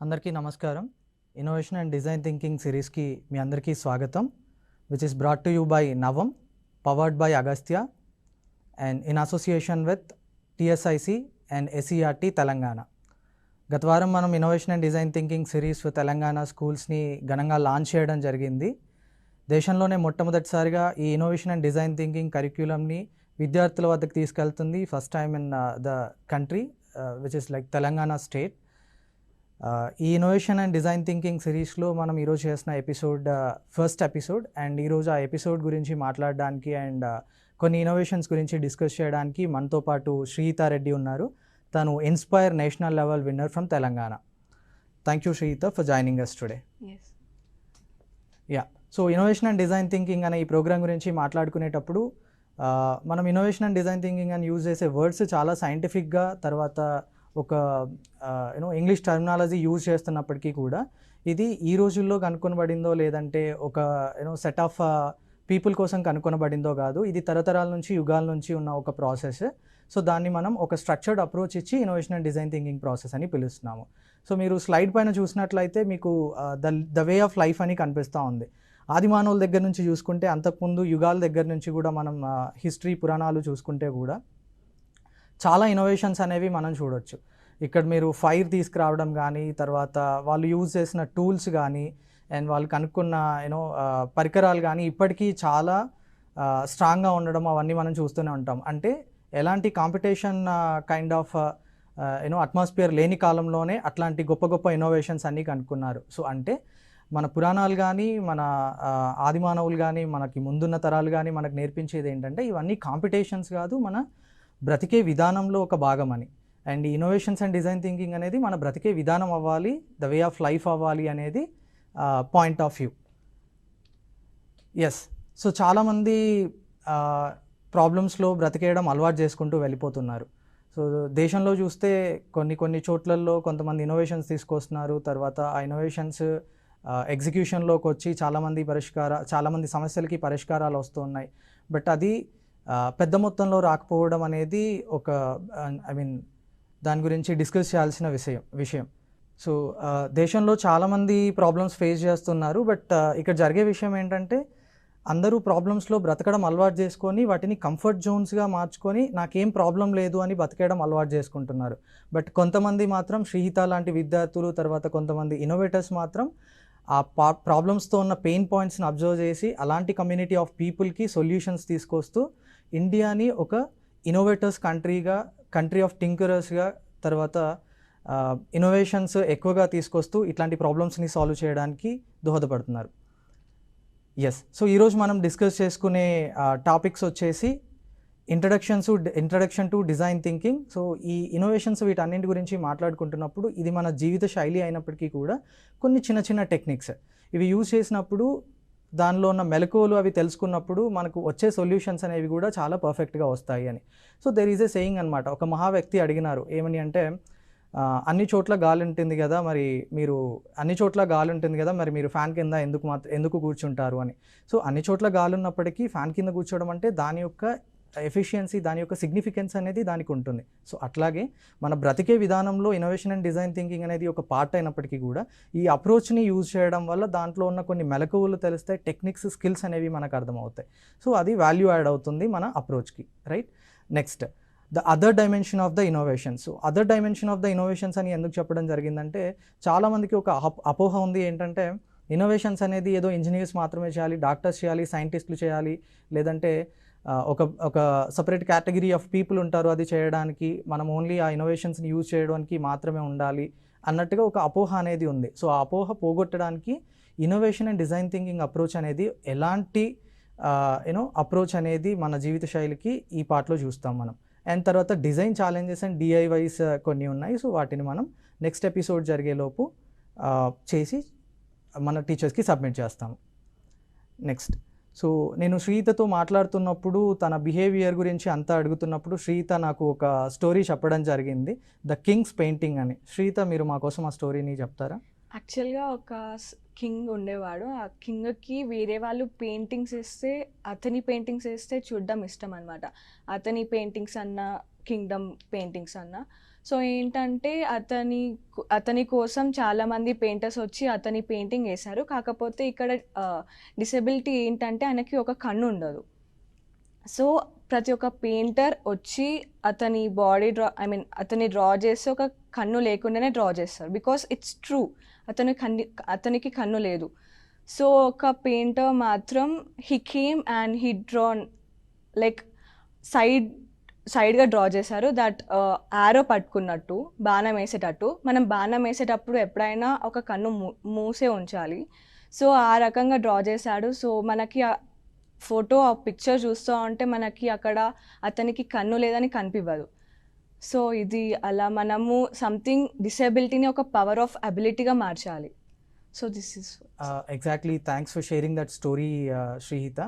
అందరికీ నమస్కారం. Innovation and design thinking సిరీస్కి మీ అందరికీ స్వాగతం, which is brought to you by Navam, powered by Agastya and in association with TSIC and SERT Telangana. గత వారం మనం innovation and design thinking series Telangana స్కూల్స్ని ఘనంగా లాంచ్ చేయడం జరిగింది. దేశంలోనే మొట్టమొదటిసారిగా ఈ ఇన్నోవేషన్ అండ్ డిజైన్ థింకింగ్ కరిక్యులంని విద్యార్థుల వద్దకు తీసుకెళ్తుంది first time in the country which is like Telangana state. ఈ ఇన్నోవేషన్ అండ్ డిజైన్ థింకింగ్ సిరీస్లో మనం ఈరోజు చేసిన ఎపిసోడ్ ఫస్ట్ ఎపిసోడ్. అండ్ ఈరోజు ఆ ఎపిసోడ్ గురించి మాట్లాడడానికి అండ్ కొన్ని ఇన్నోవేషన్స్ గురించి డిస్కస్ చేయడానికి మనతో పాటు శ్రీహితారెడ్డి ఉన్నారు. తను inspire national level winner from Telangana. Thank you Sreehitha for joining us today. So innovation and design thinking అనే ఈ ప్రోగ్రామ్ గురించి మాట్లాడుకునేటప్పుడు మనం ఇన్నోవేషన్ అండ్ డిజైన్ థింకింగ్ అని యూజ్ చేసే వర్డ్స్ చాలా సైంటిఫిక్గా, తర్వాత ఒక ఇంగ్లీష్ టర్మినాలజీ యూజ్ చేస్తున్నప్పటికీ కూడా ఇది ఈ రోజుల్లో కనుక్కొనబడిందో లేదంటే ఒక సెట్ ఆఫ్ పీపుల్ కోసం కనుక్కొనబడిందో కాదు. ఇది తరతరాల నుంచి, యుగాల నుంచి ఉన్న ఒక ప్రాసెస్. సో దాన్ని మనం ఒక స్ట్రక్చర్డ్ అప్రోచ్ ఇచ్చి innovation and design thinking process అని పిలుస్తున్నాము. సో మీరు స్లైడ్ పైన చూసినట్లయితే మీకు ద వే ఆఫ్ లైఫ్ అని కనిపిస్తూ ఉంది. ఆది మానవుల దగ్గర నుంచి చూసుకుంటే, అంతకుముందు యుగాల దగ్గర నుంచి కూడా మనం హిస్టరీ పురాణాలు చూసుకుంటే కూడా చాలా ఇన్నోవేషన్స్ అనేవి మనం చూడొచ్చు. ఇక్కడ మీరు ఫైర్ తీసుకురావడం కానీ, తర్వాత వాళ్ళు యూజ్ చేసిన టూల్స్ కానీ, అండ్ వాళ్ళు కనుక్కున్న పరికరాలు కానీ ఇప్పటికీ చాలా స్ట్రాంగ్గా ఉండడం, అవన్నీ మనం చూస్తూనే ఉంటాం. అంటే ఎలాంటి కాంపిటీషన్ కైండ్ ఆఫ్ అట్మాస్ఫియర్ లేని కాలంలోనే అట్లాంటి గొప్ప గొప్ప ఇన్నోవేషన్స్ అన్నీ కనుక్కున్నారు. సో అంటే మన పురాణాలు కానీ, మన ఆదిమానవులు కానీ, మనకి ముందున్న తరాలు కానీ మనకు నేర్పించేది ఏంటంటే ఇవన్నీ కాంపిటీషన్స్ కాదు, మన బ్రతికే విధానంలో ఒక భాగం అని. అండ్ ఈ ఇన్నోవేషన్స్ అండ్ డిజైన్ థింకింగ్ అనేది మన బ్రతికే విధానం అవ్వాలి, ద వే ఆఫ్ లైఫ్ అవ్వాలి అనేది point of view. Yes. So చాలామంది ప్రాబ్లమ్స్లో బ్రతికేయడం అలవాటు చేసుకుంటూ వెళ్ళిపోతున్నారు. సో దేశంలో చూస్తే కొన్ని చోట్లలో కొంతమంది ఇన్నోవేషన్స్ తీసుకొస్తున్నారు. తర్వాత ఆ ఇన్నోవేషన్స్ ఎగ్జిక్యూషన్లోకి వచ్చి చాలామంది సమస్యలకి పరిష్కారాలు వస్తున్నాయి. బట్ అది పెద్ద మొత్తంలో రాకపోవడం అనేది ఒక దాని గురించి డిస్కస్ చేయాల్సిన విషయం. సో దేశంలో చాలామంది ప్రాబ్లమ్స్ ఫేస్ చేస్తున్నారు. బట్ ఇక్కడ జరిగే విషయం ఏంటంటే అందరూ ప్రాబ్లమ్స్లో బ్రతకడం అలవాటు చేసుకొని వాటిని కంఫర్ట్ జోన్స్గా మార్చుకొని నాకేం ప్రాబ్లం లేదు అని బతికేయడం అలవాటు చేసుకుంటున్నారు. బట్ కొంతమంది మాత్రం, శ్రీహిత లాంటి విద్యార్థులు, తర్వాత కొంతమంది ఇన్నోవేటర్స్ మాత్రం ఆ ప్రాబ్లమ్స్తో ఉన్న పెయిన్ పాయింట్స్ని అబ్జర్వ్ చేసి అలాంటి కమ్యూనిటీ ఆఫ్ పీపుల్కి సొల్యూషన్స్ తీసుకొస్తూ ఇండియాని ఒక ఇన్నోవేటర్స్ కంట్రీ ఆఫ్ థింకరర్స్గా, తర్వాత ఇన్నోవేషన్స్ ఎక్కువగా తీసుకొస్తూ ఇట్లాంటి ప్రాబ్లమ్స్ని సాల్వ్ చేయడానికి దోహదపడుతున్నారు. ఎస్. సో ఈరోజు మనం డిస్కస్ చేసుకునే టాపిక్స్ వచ్చేసి introduction to design thinking. So ఈ ఇన్నోవేషన్స్ వీటన్నింటి గురించి మాట్లాడుకుంటున్నప్పుడు ఇది మన జీవిత శైలి అయినప్పటికీ కూడా కొన్ని చిన్న చిన్న టెక్నిక్స్ ఇవి యూజ్ చేసినప్పుడు, దానిలో ఉన్న మెలకువలు అవి తెలుసుకున్నప్పుడు మనకు వచ్చే సొల్యూషన్స్ అనేవి కూడా చాలా పర్ఫెక్ట్గా వస్తాయి అని. So there is a saying అనమాట. ఒక మహా వ్యక్తి అడిగినారు ఏమని అంటే, అన్ని చోట్ల గాలి ఉంటుంది కదా, మరి మీరు ఫ్యాన్ కింద ఎందుకు కూర్చుంటారు అని. సో అన్ని చోట్ల గాలి ఉన్నప్పటికీ ఫ్యాన్ కింద కూర్చోవడం అంటే దాని యొక్క ఎఫిషియన్సీ, దాని యొక్క సిగ్నిఫికెన్స్ అనేది దానికి ఉంటుంది. సో అట్లాగే మన బ్రతికే విధానంలో ఇన్నోవేషన్ అండ్ డిజైన్ థింకింగ్ అనేది ఒక పార్ట్ అయినప్పటికీ కూడా ఈ అప్రోచ్ని యూజ్ చేయడం వల్ల దాంట్లో ఉన్న కొన్ని మెలకువలు తెలుస్తాయి, టెక్నిక్స్, స్కిల్స్ అనేవి మనకు అర్థమవుతాయి. సో అది వాల్యూ యాడ్ అవుతుంది మన అప్రోచ్కి, right? Next, the other dimension of the innovations. So other dimension of the innovations అని ఎందుకు చెప్పడం జరిగిందంటే, చాలామందికి ఒక అపోహ ఉంది ఏంటంటే ఇన్నోవేషన్స్ అనేది ఏదో ఇంజనీర్స్ మాత్రమే చేయాలి, డాక్టర్స్ చేయాలి, సైంటిస్టులు చేయాలి, లేదంటే ఒక సపరేట్ కేటగిరీ ఆఫ్ పీపుల్ ఉంటారు అది చేయడానికి, మనం ఓన్లీ ఆ ఇన్నోవేషన్స్ని యూజ్ చేయడానికి మాత్రమే ఉండాలి అన్నట్టుగా ఒక అపోహ అనేది ఉంది. సో ఆ అపోహ పోగొట్టడానికి innovation and design thinking approach అనేది ఎలాంటి అప్రోచ్ అనేది మన జీవిత శైలికి ఈ పార్ట్లో చూస్తాం మనం. అండ్ తర్వాత డిజైన్ ఛాలెంజెస్ అండ్ డిఐవైస్ కొన్ని ఉన్నాయి. సో వాటిని మనం నెక్స్ట్ ఎపిసోడ్ జరిగేలోపు చేసి మన టీచర్స్కి సబ్మిట్ చేస్తాము. నెక్స్ట్, సో నేను శ్రీహితతో మాట్లాడుతున్నప్పుడు తన బిహేవియర్ గురించి అంతా అడుగుతున్నప్పుడు శ్రీహిత నాకు ఒక స్టోరీ చెప్పడం జరిగింది, ద కింగ్స్ పెయింటింగ్ అని. శ్రీహిత, మీరు మా కోసం ఆ స్టోరీని చెప్తారా? యాక్చువల్గా ఒక కింగ్ ఉండేవాడు. ఆ కింగ్కి వేరే వాళ్ళు అతని పెయింటింగ్స్ వేస్తే చూడడం ఇష్టం అనమాట. అతని పెయింటింగ్స్ అన్న, కింగ్డమ్ పెయింటింగ్స్ అన్న. సో ఏంటంటే అతని కోసం చాలామంది పెయింటర్స్ వచ్చి అతని పెయింటింగ్ వేశారు. కాకపోతే ఇక్కడ డిసెబిలిటీ ఏంటంటే ఆయనకి ఒక కన్ను ఉండదు. సో ప్రతి ఒక్క పెయింటర్ వచ్చి అతని బాడీ అతన్ని డ్రా చేసి ఒక కన్ను లేకుండానే డ్రా చేస్తారు. బికాస్ ఇట్స్ ట్రూ, అతనికి కన్ను లేదు. సో ఒక పెయింటర్ మాత్రం he came and he drawn like సైడ్గా డ్రా చేశారు. దట్ యారో పట్టుకున్నట్టు, బాణం వేసేటట్టు. మనం బాణం వేసేటప్పుడు ఎప్పుడైనా ఒక కన్ను మూసే ఉంచాలి. సో ఆ రకంగా డ్రా చేశాడు. సో మనకి ఆ పిక్చర్ చూస్తూ ఉంటే మనకి అక్కడ అతనికి కన్ను లేదని కనిపించదు. సో ఇది అలా మనము సంథింగ్ డిసేబిలిటీని ఒక పవర్ ఆఫ్ అబిలిటీగా మార్చాలి. So this is exactly. Thanks for sharing that story Srihitha.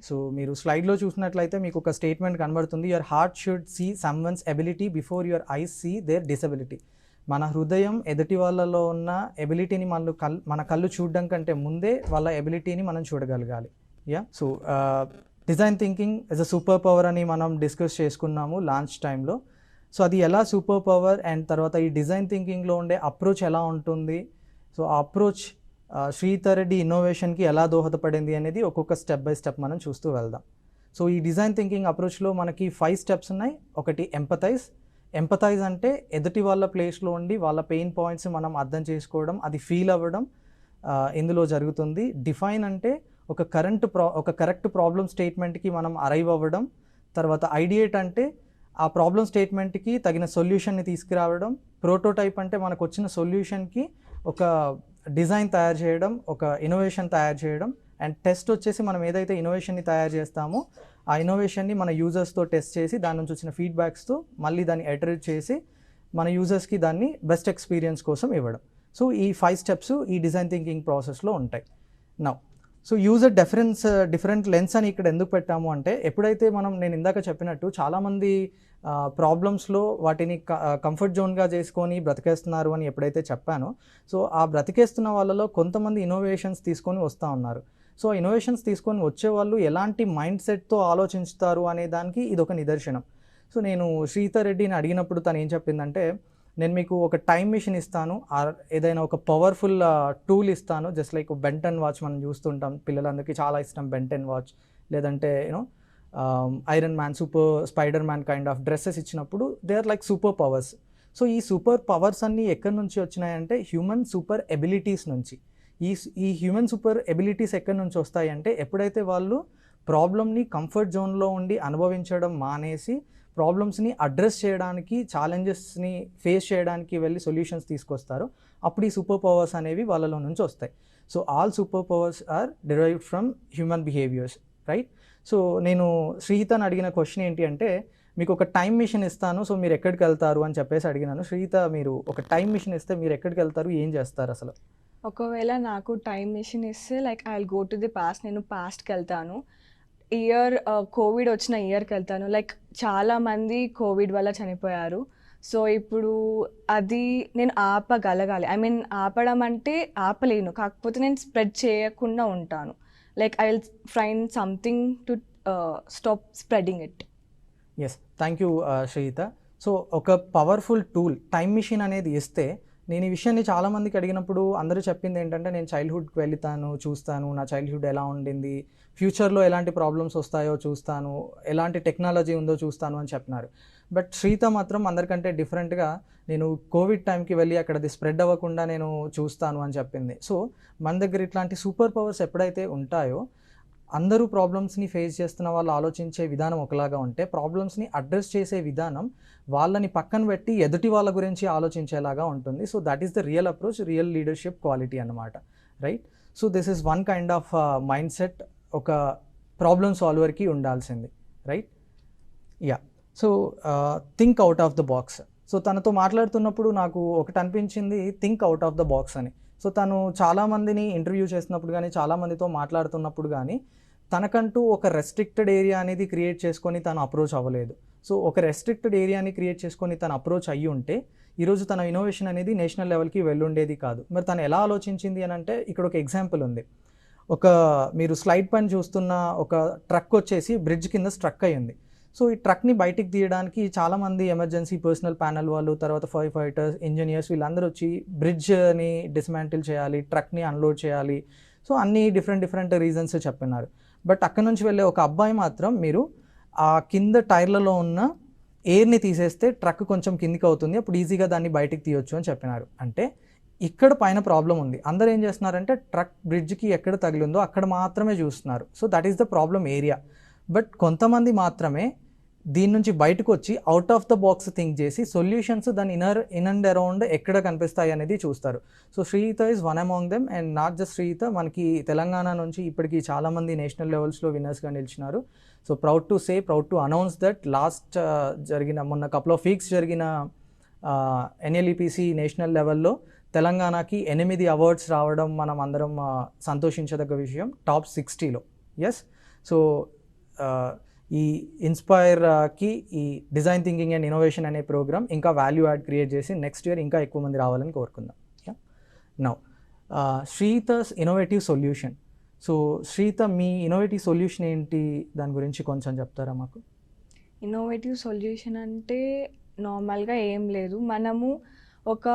So మీరు స్లైడ్లో చూసినట్లయితే మీకు ఒక స్టేట్మెంట్ కనబడుతుంది, your heart should see someone's ability before your eyes see their disability. మన హృదయం ఎదుటి వాళ్ళలో ఉన్న ఎబిలిటీని మన కళ్ళు చూడడం కంటే ముందే వాళ్ళ ఎబిలిటీని మనం చూడగలగాలి. So design thinking is a super power అని మనం డిస్కస్ చేసుకున్నాము లాంచ్ టైంలో. సో అది ఎలా సూపర్ పవర్ అండ్ తర్వాత ఈ డిజైన్ థింకింగ్లో ఉండే అప్రోచ్ ఎలా ఉంటుంది, సో ఆ అప్రోచ్ శ్రీహిత రెడ్డి ఇన్నోవేషన్కి ఎలా దోహదపడింది అనేది ఒక్కొక్క స్టెప్ బై స్టెప్ మనం చూస్తూ వెళ్దాం. సో ఈ డిజైన్ థింకింగ్ అప్రోచ్లో మనకి 5 స్టెప్స్ ఉన్నాయి. ఒకటి ఎంపథైజ్ అంటే ఎదుటి వాళ్ళ ప్లేస్లో ఉండి వాళ్ళ పెయిన్ పాయింట్స్ మనం అర్థం చేసుకోవడం, అది ఫీల్ అవ్వడం ఇందులో జరుగుతుంది. డిఫైన్ అంటే ఒక కరెక్ట్ ప్రాబ్లమ్ స్టేట్మెంట్కి మనం అరైవ్ అవ్వడం. తర్వాత ఐడియేట్ అంటే ఆ ప్రాబ్లమ్ స్టేట్మెంట్కి తగిన సొల్యూషన్ని తీసుకురావడం. ప్రోటోటైప్ అంటే మనకు వచ్చిన సొల్యూషన్కి ఒక డిజైన్ తయారు చేయడం, ఒక ఇన్నోవేషన్ తయారు చేయడం. అండ్ టెస్ట్ వచ్చేసి మనం ఏదైతే ఇన్నోవేషన్ని తయారు చేస్తామో ఆ ఇన్నోవేషన్ని మన యూజర్స్తో టెస్ట్ చేసి దాని నుంచి వచ్చిన ఫీడ్బ్యాక్స్తో మళ్ళీ దాన్ని ఎటరేట్ చేసి మన యూజర్స్కి దాన్ని బెస్ట్ ఎక్స్పీరియన్స్ కోసం ఇవ్వడం. సో ఈ 5 స్టెప్స్ ఈ డిజైన్ థింకింగ్ ప్రాసెస్లో ఉంటాయి. Now so user different lens అని ఇక్కడ ఎందుకు పెట్టాము అంటే, ఎప్పుడైతే నేను ఇందాక చెప్పినట్టు చాలామంది ప్రాబ్లమ్స్లో వాటిని కంఫర్ట్ జోన్గా చేసుకొని బ్రతికేస్తున్నారు అని ఎప్పుడైతే చెప్పానో, సో ఆ బ్రతికేస్తున్న వాళ్ళలో కొంతమంది ఇన్నోవేషన్స్ తీసుకొని వస్తూ ఉన్నారు. సో ఇన్నోవేషన్స్ తీసుకొని వచ్చే వాళ్ళు ఎలాంటి మైండ్ సెట్తో ఆలోచిస్తారు అనే దానికి ఇది ఒక నిదర్శనం. సో నేను శ్రీహిత రెడ్డిని అడిగినప్పుడు తను ఏం చెప్పిందంటే, నేను మీకు ఒక టైం మిషన్ ఇస్తాను, ఏదైనా ఒక పవర్ఫుల్ టూల్ ఇస్తాను, జస్ట్ లైక్ బెంటన్ వాచ్ మనం చూస్తుంటాం, పిల్లలందరికీ చాలా ఇష్టం బెంటన్ వాచ్, లేదంటే Iron Man, Spider Man kind of dresses ఇచ్చినప్పుడు they are like super powers. So ఈ సూపర్ పవర్స్ అన్నీ ఎక్కడి నుంచి వచ్చినాయంటే హ్యూమన్ సూపర్ ఎబిలిటీస్ నుంచి. ఈ హ్యూమన్ సూపర్ ఎబిలిటీస్ ఎక్కడి నుంచి వస్తాయంటే, ఎప్పుడైతే వాళ్ళు ప్రాబ్లమ్ని కంఫర్ట్ జోన్లో ఉండి అనుభవించడం మానేసి ప్రాబ్లమ్స్ని అడ్రస్ చేయడానికి, ఛాలెంజెస్ని ఫేస్ చేయడానికి వెళ్ళి సొల్యూషన్స్ తీసుకొస్తారు, అప్పుడు ఈ సూపర్ పవర్స్ అనేవి వాళ్ళలో నుంచి వస్తాయి. So all super powers are derived from human behaviours, right? So నేను శ్రీహితని అడిగిన క్వశ్చన్ ఏంటి అంటే, మీకు ఒక టైం మిషన్ ఇస్తాను, సో మీరు ఎక్కడికి వెళ్తారు అని చెప్పేసి అడిగినాను. శ్రీహిత, మీరు ఒక టైం మిషన్ ఇస్తే మీరు ఎక్కడికి వెళ్తారు, ఏం చేస్తారు అసలు? ఒకవేళ నాకు టైం మిషన్ ఇస్తే like I will go to the past. నేను పాస్ట్కి వెళ్తాను. ఇయర్ కోవిడ్ వచ్చిన ఇయర్కి వెళ్తాను. లైక్ చాలామంది కోవిడ్ వల్ల చనిపోయారు. సో ఇప్పుడు అది నేను ఆపగలగాలి. ఆపడం అంటే ఆపలేను, కాకపోతే నేను స్ప్రెడ్ చేయకుండా ఉంటాను. Like I will find something to stop spreading it. Yes, thank you Srihitha. So ఒక పవర్ఫుల్ టూల్ టైం మిషన్ అనేది ఇస్తే, నేను ఈ విషయాన్ని చాలామందికి అడిగినప్పుడు అందరూ చెప్పింది ఏంటంటే, నేను చైల్డ్హుడ్కి వెళ్తాను, చూస్తాను నా చైల్డ్హుడ్ ఎలా ఉండింది, ఫ్యూచర్లో ఎలాంటి ప్రాబ్లమ్స్ వస్తాయో చూస్తాను, ఎలాంటి టెక్నాలజీ ఉందో చూస్తాను అని చెప్పినారు. బట్ శ్రీహిత మాత్రం అందరికంటే డిఫరెంట్గా నేను కోవిడ్ టైంకి వెళ్ళి అక్కడ అది స్ప్రెడ్ అవ్వకుండా నేను చూస్తాను అని చెప్పింది. సో మన దగ్గర ఇట్లాంటి సూపర్ పవర్స్ ఎప్పుడైతే ఉంటాయో, అందరూ ప్రాబ్లమ్స్ని ఫేస్ చేస్తున్న వాళ్ళు ఆలోచించే విధానం ఒకలాగా ఉంటే, ప్రాబ్లమ్స్ని అడ్రస్ చేసే విధానం వాళ్ళని పక్కన పెట్టి ఎదుటి వాళ్ళ గురించి ఆలోచించేలాగా ఉంటుంది. So that is the real approach, real leadership quality అన్నమాట, right? So this is one kind of mind set ఒక ప్రాబ్లమ్ సాల్వర్కి ఉండాల్సింది, right? Ya. So think out of the box. So తనతో మాట్లాడుతున్నప్పుడు నాకు ఒకటి అనిపించింది, think out of the box అని. సో తను చాలామందిని ఇంటర్వ్యూ చేసినప్పుడు కానీ, చాలామందితో మాట్లాడుతున్నప్పుడు కానీ, తనకంటూ ఒక రెస్ట్రిక్టెడ్ ఏరియా అనేది క్రియేట్ చేసుకొని తను అప్రోచ్ అవ్వలేదు. సో ఒక రెస్ట్రిక్టెడ్ ఏరియాని క్రియేట్ చేసుకొని తను అప్రోచ్ అయ్యి ఉంటే, ఈరోజు తన ఇన్నోవేషన్ అనేది నేషనల్ లెవెల్కి వెళ్ళుండేది కాదు. మరి తను ఎలా ఆలోచించింది అని అంటే, ఇక్కడ ఒక ఎగ్జాంపుల్ ఉంది. మీరు స్లైడ్ పైన చూస్తున్న ఒక ట్రక్ వచ్చేసి బ్రిడ్జ్ కింద స్ట్రక్ అయ్యింది. సో ఈ ట్రక్ని బయటికి తీయడానికి చాలామంది ఎమర్జెన్సీ పర్సనల్ ప్యానల్ వాళ్ళు, తర్వాత ఫైర్ ఫైటర్స్, ఇంజనీర్స్ వీళ్ళందరూ వచ్చి బ్రిడ్జ్ని డిస్మాంటిల్ చేయాలి, ట్రక్ని అన్లోడ్ చేయాలి. సో అన్ని డిఫరెంట్ రీజన్స్ చెప్పినారు. బట్ అక్కడ నుంచి వెళ్ళే ఒక అబ్బాయి మాత్రం మీరు ఆ కింద టైర్లలో ఉన్న ఎయిర్ని తీసేస్తే ట్రక్ కొంచెం కిందికి అవుతుంది, అప్పుడు ఈజీగా దాన్ని బయటికి తీయొచ్చు అని చెప్పినారు. అంటే ఇక్కడ పైన ప్రాబ్లం ఉంది. అందరూ ఏం చేస్తున్నారంటే ట్రక్ బ్రిడ్జ్కి ఎక్కడ తగిలిందో అక్కడ మాత్రమే చూస్తున్నారు. So that is the problem area. But కొంతమంది మాత్రమే దీని నుంచి బయటకు వచ్చి out of the box think చేసి సొల్యూషన్స్ దాని ఇన్ అండ్ అరౌండ్ ఎక్కడ కనిపిస్తాయి అనేది చూస్తారు. So Shriyuta is one among them. And not just Shriyuta, మనకి తెలంగాణ నుంచి ఇప్పటికీ చాలామంది నేషనల్ లెవెల్స్లో విన్నర్స్గా నిలిచినారు. So proud to announce that last జరిగిన మొన్న కపుల్ ఆఫ్ వీక్స్ జరిగిన ఎన్ఎల్ఈపిసి నేషనల్ లెవెల్లో తెలంగాణకి 8 అవార్డ్స్ రావడం మనం అందరం సంతోషించదగ్గ విషయం, టాప్ 60లో. ఎస్. సో ఈ ఇన్స్పైర్కి ఈ డిజైన్ థింకింగ్ అండ్ ఇన్నోవేషన్ అనే ప్రోగ్రామ్ ఇంకా వాల్యూ యాడ్ క్రియేట్ చేసి నెక్స్ట్ ఇయర్ ఇంకా ఎక్కువ మంది రావాలని కోరుకుందాం. Now Shriyuta's innovative solution. So Shriyuta, మీ ఇన్నోవేటివ్ సొల్యూషన్ ఏంటి, దాని గురించి కొంచెం చెప్తారా మాకు? ఇన్నోవేటివ్ సొల్యూషన్ అంటే నార్మల్గా ఏం లేదు. మనము ఒక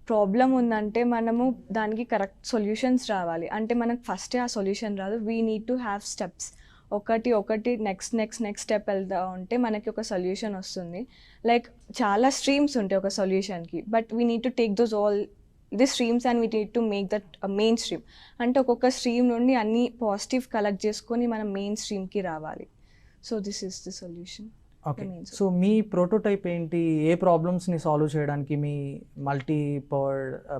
ప్రాబ్లం ఉందంటే మనము దానికి కరెక్ట్ సొల్యూషన్స్ రావాలి. అంటే మనకు ఫస్టే ఆ సొల్యూషన్ రాదు. We need to have steps. ఒకటి నెక్స్ట్ స్టెప్ వెళ్తా ఉంటే మనకి ఒక సొల్యూషన్ వస్తుంది. లైక్ చాలా స్ట్రీమ్స్ ఉంటాయి ఒక సొల్యూషన్కి, but we need to take those all the streams and we need to make that main stream. అంటే ఒక్కొక్క స్ట్రీమ్ నుండి అన్ని పాజిటివ్ కలెక్ట్ చేసుకొని మనం మెయిన్ స్ట్రీమ్కి రావాలి. So this is the solution. Okay. So me prototype ఏంటి? ఏ ప్రాబ్లమ్స్ని సాల్వ్ చేయడానికి మీ మల్టీ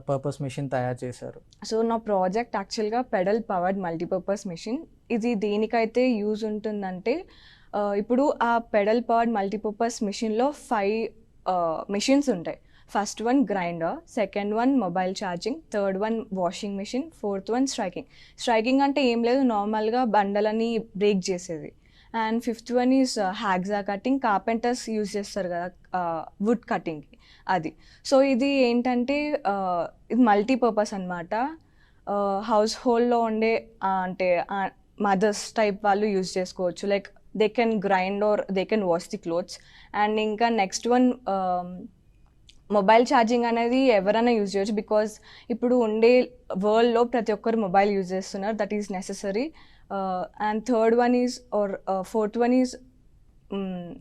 పర్పస్ మెషిన్ తయారు చేశారు? సో నా ప్రాజెక్ట్ యాక్చువల్గా పెడల్ పవర్డ్ మల్టీపర్పస్ మెషిన్. ఇది దేనికైతే యూజ్ ఉంటుందంటే, ఇప్పుడు ఆ పెడల్ పవర్డ్ మల్టీపర్పస్ మెషిన్లో 5 మెషిన్స్ ఉంటాయి. First one grinder, second one mobile charging, third one washing machine, fourth one striking అంటే ఏం లేదు, నార్మల్గా బండలని బ్రేక్ చేసేది. And fifth one is hacksaw cutting, carpenters use చేస్తారు కదా వుడ్ కటింగ్కి, అది. సో ఇది ఏంటంటే ఇది మల్టీపర్పస్ అనమాట. హౌస్ హోల్డ్లో ఉండే అంటే మదర్స్ టైప్ వాళ్ళు యూజ్ చేసుకోవచ్చు. Like they can grind or they can wash the clothes. And ఇంకా నెక్స్ట్ వన్ మొబైల్ ఛార్జింగ్ అనేది ఎవరైనా యూజ్ చేయొచ్చు, బికాజ్ ఇప్పుడు ఉండే వరల్డ్లో ప్రతి ఒక్కరు మొబైల్ యూజ్ చేస్తున్నారు, that is necessary. And third one is fourth one is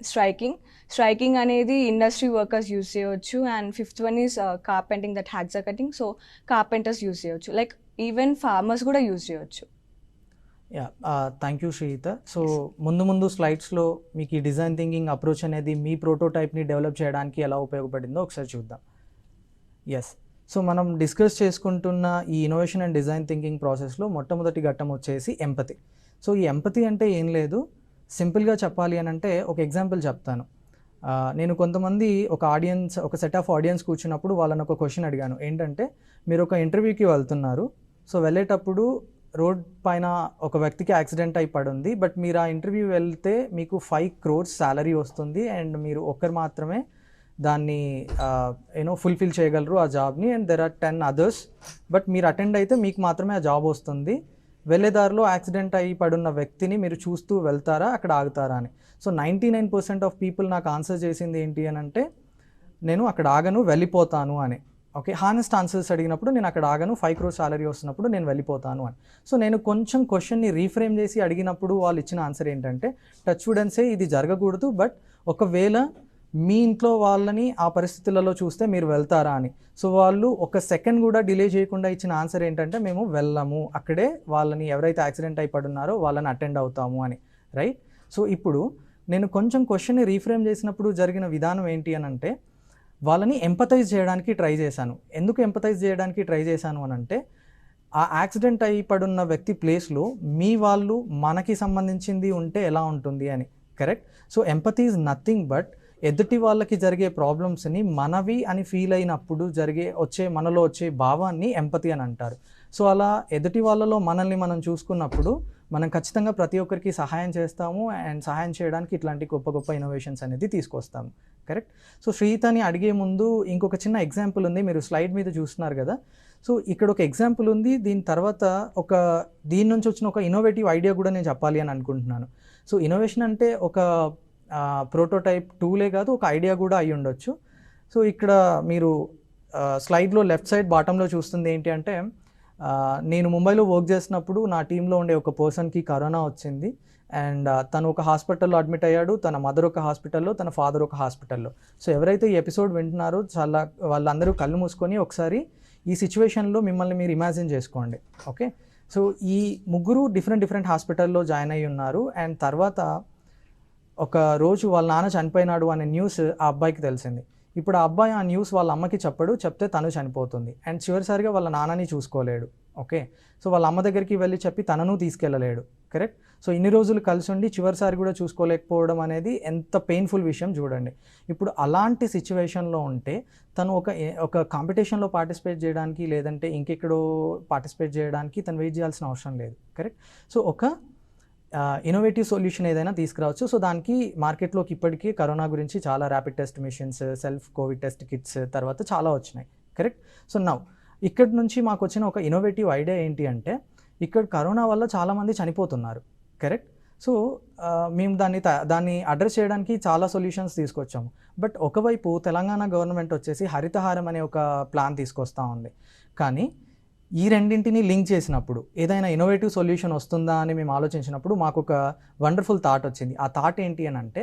striking అనేది ఇండస్ట్రీ వర్కర్స్ యూజ్ చేయవచ్చు. And fifth one is carpenting, that hacksaw cutting, so carpenters use చేయవచ్చు. లైక్ ఈవెన్ ఫార్మర్స్ కూడా యూజ్ చేయవచ్చు. Ya, thank you Shriyuta. So ముందు స్లైడ్స్లో మీకు ఈ design thinking approach అనేది మీ ప్రోటోటైప్ని డెవలప్ చేయడానికి ఎలా ఉపయోగపడిందో ఒకసారి చూద్దాం. ఎస్. సో మనం డిస్కస్ చేసుకుంటున్న ఈ ఇన్నోవేషన్ అండ్ డిజైన్ థింకింగ్ ప్రాసెస్లో మొట్టమొదటి ఘట్టం వచ్చేసి ఎంపతి. సో ఈ ఎంపతి అంటే ఏం లేదు, సింపుల్గా చెప్పాలి అని అంటే ఒక ఎగ్జాంపుల్ చెప్తాను. నేను కొంతమంది ఒక సెట్ ఆఫ్ ఆడియన్స్ కూర్చున్నప్పుడు వాళ్ళని ఒక క్వశ్చన్ అడిగాను. ఏంటంటే, మీరు ఒక ఇంటర్వ్యూకి వెళ్తున్నారు. సో వెళ్ళేటప్పుడు రోడ్ పైన ఒక వ్యక్తికి యాక్సిడెంట్ అయి పడుంది, బట్ మీరు ఆ ఇంటర్వ్యూ వెళ్తే మీకు 5 crores శాలరీ వస్తుంది అండ్ మీరు ఒక్కరు మాత్రమే దాన్ని ఫుల్ఫిల్ చేయగలరు ఆ జాబ్ని. And there are 10 others, but మీరు అటెండ్ అయితే మీకు మాత్రమే ఆ జాబ్ వస్తుంది. వెళ్ళేదారిలో యాక్సిడెంట్ అయి పడున్న వ్యక్తిని మీరు చూస్తూ వెళ్తారా, అక్కడ ఆగుతారా అని. సో 99% ఆఫ్ పీపుల్ నాకు ఆన్సర్ చేసింది ఏంటి అని అంటే, నేను అక్కడ ఆగను, వెళ్ళిపోతాను అని. ఓకే, హానెస్ట్ ఆన్సర్స్ అడిగినప్పుడు నేను అక్కడ ఆగను, 5 crores శాలరీ వస్తున్నప్పుడు నేను వెళ్ళిపోతాను అని. సో నేను కొంచెం క్వశ్చన్ని రీఫ్రేమ్ చేసి అడిగినప్పుడు వాళ్ళు ఇచ్చిన ఆన్సర్ ఏంటంటే, టచ్ వుడ్ అండ్ సే ఇది జరగకూడదు, బట్ ఒకవేళ మీ ఇంట్లో వాళ్ళని ఆ పరిస్థితులలో చూస్తే మీరు వెళ్తారా అని. సో వాళ్ళు ఒక సెకండ్ కూడా డిలే చేయకుండా ఇచ్చిన ఆన్సర్ ఏంటంటే, మేము వెళ్ళము, అక్కడే వాళ్ళని ఎవరైతే యాక్సిడెంట్ అయి పడున్నారో వాళ్ళని అటెండ్ అవుతాము అని. రైట్. సో ఇప్పుడు నేను కొంచెం క్వశ్చన్ని రీఫ్రేమ్ చేసినప్పుడు జరిగిన విధానం ఏంటి అని అంటే, వాళ్ళని ఎంపథైజ్ చేయడానికి ట్రై చేశాను. ఎందుకు ఎంపథైజ్ చేయడానికి ట్రై చేశాను అని అంటే, ఆ యాక్సిడెంట్ అయి పడున్న వ్యక్తి ప్లేస్లో మీ వాళ్ళు మనకి సంబంధించింది ఉంటే ఎలా ఉంటుంది అని. Correct. So empathy is nothing but ఎదుటి వాళ్ళకి జరిగే ప్రాబ్లమ్స్ని మనవి అని ఫీల్ అయినప్పుడు మనలో వచ్చే భావాన్ని ఎంపథీ అని అంటారు. సో అలా ఎదుటి వాళ్ళలో మనల్ని మనం చూసుకున్నప్పుడు మనం ఖచ్చితంగా ప్రతి ఒక్కరికి సహాయం చేస్తాము అండ్ సహాయం చేయడానికి ఇట్లాంటి గొప్ప ఇన్నోవేషన్స్ అనేది తీసుకొస్తాము. కరెక్ట్. సో శ్రీయుతని అడిగే ముందు ఇంకొక చిన్న ఎగ్జాంపుల్ ఉంది, మీరు స్లైడ్ మీద చూస్తున్నారు కదా. సో ఇక్కడ ఒక ఎగ్జాంపుల్ ఉంది, దీని తర్వాత దీని నుంచి వచ్చిన ఒక ఇన్నోవేటివ్ ఐడియా కూడా నేను చెప్పాలి అని అనుకుంటున్నాను. సో ఇన్నోవేషన్ అంటే ఒక ప్రోటోటైప్ టూలే కాదు, ఒక ఐడియా కూడా అయి ఉండొచ్చు. సో ఇక్కడ మీరు స్లైడ్లో లెఫ్ట్ సైడ్ బాటంలో చూస్తుంది ఏంటి అంటే, నేను ముంబైలో వర్క్ చేసినప్పుడు నా టీంలో ఉండే ఒక పర్సన్కి కరోనా వచ్చింది. అండ్ తను ఒక హాస్పిటల్లో అడ్మిట్ అయ్యాడు, తన మదర్ ఒక హాస్పిటల్లో, తన ఫాదర్ ఒక హాస్పిటల్లో. సో ఎవరైతే ఈ ఎపిసోడ్ వింటున్నారో చాలా వాళ్ళందరూ కళ్ళు మూసుకొని ఒకసారి ఈ సిచ్యువేషన్లో మిమ్మల్ని మీరు ఇమాజిన్ చేసుకోండి. ఓకే, సో ఈ ముగ్గురు డిఫరెంట్ హాస్పిటల్లో జాయిన్ అయ్యి ఉన్నారు. అండ్ తర్వాత ఒక రోజు వాళ్ళ నాన్న చనిపోయినాడు అనే న్యూస్ ఆ అబ్బాయికి తెలిసింది. ఇప్పుడు ఆ అబ్బాయి ఆ న్యూస్ వాళ్ళ అమ్మకి చెప్తే తను చనిపోతుంది. అండ్ చివరిసారిగా వాళ్ళ నాన్నని చూసుకోలేడు. ఓకే, సో వాళ్ళ అమ్మ దగ్గరికి వెళ్ళి చెప్పి తనను తీసుకెళ్ళలేడు. కరెక్ట్. సో ఇన్ని రోజులు కలిసి ఉండి చివరిసారి కూడా చూసుకోలేకపోవడం అనేది ఎంత పెయిన్ఫుల్ విషయం చూడండి. ఇప్పుడు అలాంటి సిచ్యువేషన్లో ఉంటే తను ఒక కాంపిటీషన్లో పార్టిసిపేట్ చేయడానికి, లేదంటే ఇంకెక్కడో పార్టిసిపేట్ చేయడానికి తను వెయిట్ చేయాల్సిన అవసరం లేదు. కరెక్ట్. సో ఒక ఇన్నోవేటివ్ సొల్యూషన్ ఏదైనా తీసుకురావచ్చు. సో దానికి మార్కెట్లోకి ఇప్పటికీ కరోనా గురించి చాలా rapid test machines, self covid test kits తర్వాత చాలా వచ్చినాయి. కరెక్ట్. సో నౌ ఇక్కడ నుంచి మాకు వచ్చిన ఒక ఇన్నోవేటివ్ ఐడియా ఏంటి అంటే, ఇక్కడ కరోనా వల్ల చాలామంది చనిపోతున్నారు. కరెక్ట్. సో మేము దాన్ని అడ్రస్ చేయడానికి చాలా సొల్యూషన్స్ తీసుకొచ్చాము. బట్ ఒకవైపు తెలంగాణ గవర్నమెంట్ వచ్చేసి హరితహారం అనే ఒక ప్లాన్ తీసుకొస్తూ ఉంది. కానీ ఈ రెండింటిని లింక్ చేసినప్పుడు ఏదైనా ఇన్నోవేటివ్ సొల్యూషన్ వస్తుందా అని మేము ఆలోచించినప్పుడు మాకు ఒక వండర్ఫుల్ థాట్ వచ్చింది. ఆ థాట్ ఏంటి అని అంటే,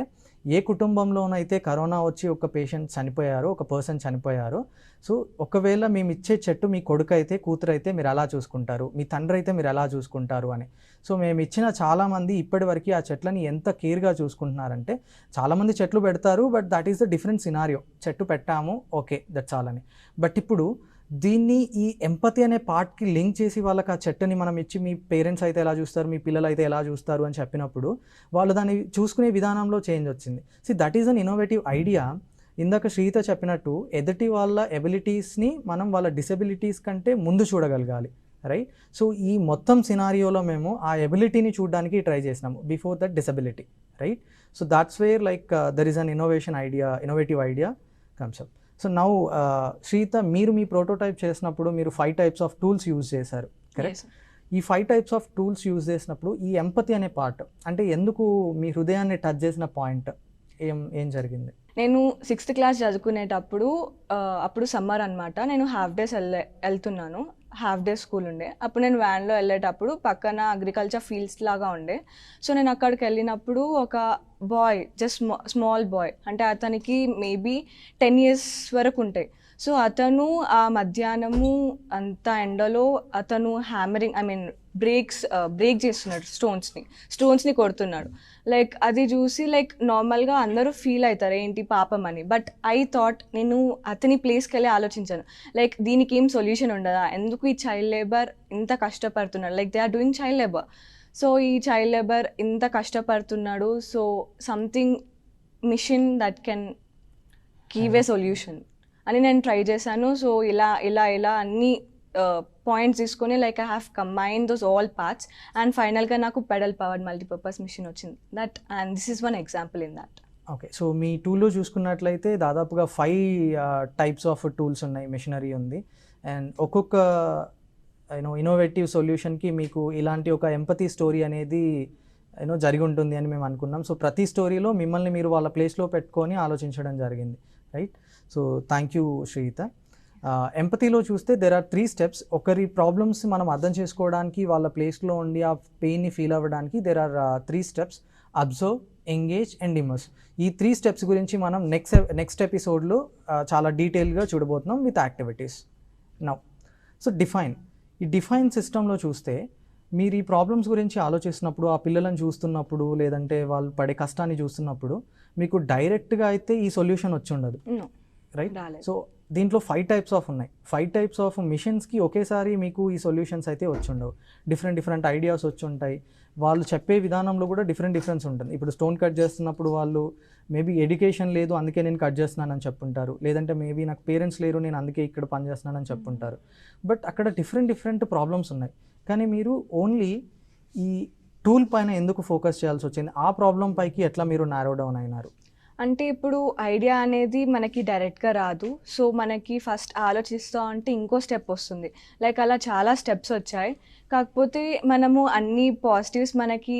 ఏ కుటుంబంలోనైతే కరోనా వచ్చి ఒక పేషెంట్ చనిపోయారో, ఒక పర్సన్ చనిపోయారో, సో ఒకవేళ మేము ఇచ్చే చెట్టు మీ కొడుకు అయితే, కూతురు అయితే మీరు ఎలా చూసుకుంటారు, మీ తండ్రి అయితే మీరు ఎలా చూసుకుంటారు అని. సో మేము ఇచ్చిన చాలామంది ఇప్పటివరకు ఆ చెట్లని ఎంత కేర్గా చూసుకుంటున్నారంటే, చాలామంది చెట్లు పెడతారు, but that is the different scenario. చెట్టు పెట్టాము, ఓకే, దట్స్ ఆల్ అని. బట్ ఇప్పుడు దీన్ని ఈ ఎంపతి అనే పార్ట్కి లింక్ చేసి వాళ్ళకి ఆ చెట్టుని మనం ఇచ్చి, మీ పేరెంట్స్ అయితే ఎలా చూస్తారు, మీ పిల్లలు అయితే ఎలా చూస్తారు అని చెప్పినప్పుడు వాళ్ళు దాన్ని చూసుకునే విధానంలో చేంజ్ వచ్చింది. That is an innovative idea. ఇందాక శ్రీత చెప్పినట్టు ఎదుటి వాళ్ళ ఎబిలిటీస్ని మనం వాళ్ళ డిసెబిలిటీస్ కంటే ముందు చూడగలగాలి. రైట్. సో ఈ మొత్తం సినారియోలో మేము ఆ ఎబిలిటీని చూడడానికి ట్రై చేసినాము before that disability. Right. So that's where like there is an innovative idea comes up. So now Shrita, మీరు మీ ప్రోటోటైప్ చేసినప్పుడు మీరు 5 types ఆఫ్ టూల్స్ యూజ్ చేశారు. కరెక్ట్. ఈ 5 types ఆఫ్ టూల్స్ యూజ్ చేసినప్పుడు ఈ ఎంపతి అనే పార్ట్ అంటే ఎందుకు మీ హృదయాన్ని టచ్ చేసిన పాయింట్ ఏం జరిగింది? నేను 6th క్లాస్ చదువుకునేటప్పుడు అప్పుడు సమ్మర్ అనమాట. నేను హాఫ్ డేస్ వెళ్తున్నాను. హాఫ్ డే స్కూల్ ఉండే. అప్పుడు నేను వ్యాన్లో వెళ్ళేటప్పుడు పక్కన అగ్రికల్చర్ ఫీల్డ్స్ లాగా ఉండే. సో నేను అక్కడికి వెళ్ళినప్పుడు ఒక బాయ్, జస్ట్ స్మాల్ బాయ్, అంటే అతనికి మేబీ 10 years వరకు ఉంటాయి. సో అతను ఆ మధ్యాహ్నము అంత ఎండలో అతను బ్రేక్ చేస్తున్నాడు, స్టోన్స్ని కొడుతున్నాడు. లైక్ అది చూసి లైక్ నార్మల్గా అందరూ ఫీల్ అవుతారు ఏంటి పాపం అని. బట్ ఐ థాట్, నేను అతని ప్లేస్కి వెళ్ళి ఆలోచించాను, లైక్ దీనికి ఏం సొల్యూషన్ ఉండదా, ఎందుకు ఈ చైల్డ్ లేబర్ ఇంత కష్టపడుతున్నాడు, like they are doing child labour. So ఈ చైల్డ్ లేబర్ ఇంత కష్టపడుతున్నాడు, so something machine that can give a solution అని నేను ట్రై చేశాను. సో ఇలా అన్ని పాయింట్స్ తీసుకొని like I have combine those all parts and ఫైనల్గా నాకు పెడల్ పవర్డ్ మల్టీపర్పస్ మిషన్ వచ్చింది. And this is one example in that. Okay. So మీ టూల్లో చూసుకున్నట్లయితే దాదాపుగా 5 types ఆఫ్ టూల్స్ ఉన్నాయి, మెషినరీ ఉంది. అండ్ ఒక్కొక్క ఇన్నోవేటివ్ సొల్యూషన్కి మీకు ఇలాంటి ఒక ఎంపతి స్టోరీ అనేది జరిగి ఉంటుంది అని మేము అనుకున్నాం. సో ప్రతి స్టోరీలో మిమ్మల్ని మీరు వాళ్ళ ప్లేస్లో పెట్టుకొని ఆలోచించడం జరిగింది. Right. So thank you Sritha. ఎంపతిలో చూస్తే దెర్ ఆర్ 3 steps. ఒకరి ప్రాబ్లమ్స్ మనం అర్థం చేసుకోవడానికి, వాళ్ళ ప్లేస్లో ఉండి ఆ పెయిన్ని ఫీల్ అవ్వడానికి there are 3 steps: observe, engage and immerse. ఈ 3 steps గురించి మనం నెక్స్ట్ ఎపిసోడ్లో చాలా డీటెయిల్గా చూడబోతున్నాం విత్ యాక్టివిటీస్. నౌ సో ఈ డిఫైన్ సిస్టంలో చూస్తే మీరు ఈ ప్రాబ్లమ్స్ గురించి ఆలోచిస్తున్నప్పుడు, ఆ పిల్లలను చూస్తున్నప్పుడు, లేదంటే వాళ్ళు పడే కష్టాన్ని చూస్తున్నప్పుడు మీకు డైరెక్ట్గా అయితే ఈ సొల్యూషన్ వచ్చి ఉండదు. రైట్. సో దీంట్లో 5 types ఆఫ్ ఉన్నాయి. 5 types ఆఫ్ మిషన్స్కి ఒకేసారి మీకు ఈ సొల్యూషన్స్ అయితే వచ్చి ఉండవు. డిఫరెంట్ ఐడియాస్ వచ్చి ఉంటాయి. వాళ్ళు చెప్పే విధానంలో కూడా డిఫరెన్స్ ఉంటుంది. ఇప్పుడు స్టోన్ కట్ చేస్తున్నప్పుడు వాళ్ళు మేబీ ఎడ్యుకేషన్ లేదు అందుకే నేను కట్ చేస్తున్నానని చెప్పుంటారు, లేదంటే మేబీ నాకు పేరెంట్స్ లేరు నేను అందుకే ఇక్కడ పని చేస్తున్నానని చెప్పుంటారు. బట్ అక్కడ డిఫరెంట్ ప్రాబ్లమ్స్ ఉన్నాయి. కానీ మీరు ఓన్లీ ఈ టూల్ పైన ఎందుకు ఫోకస్ చేయాల్సి వచ్చింది? ఆ ప్రాబ్లం పైకి ఎట్లా మీరు నారో డౌన్ అయినారు? అంటే ఇప్పుడు ఐడియా అనేది మనకి డైరెక్ట్గా రాదు. సో మనకి ఫస్ట్ ఆలోచిస్తూ ఉంటే ఇంకో స్టెప్ వస్తుంది. లైక్ అలా చాలా స్టెప్స్ వచ్చాయి. కాకపోతే మనము అన్ని పాజిటివ్స్ మనకి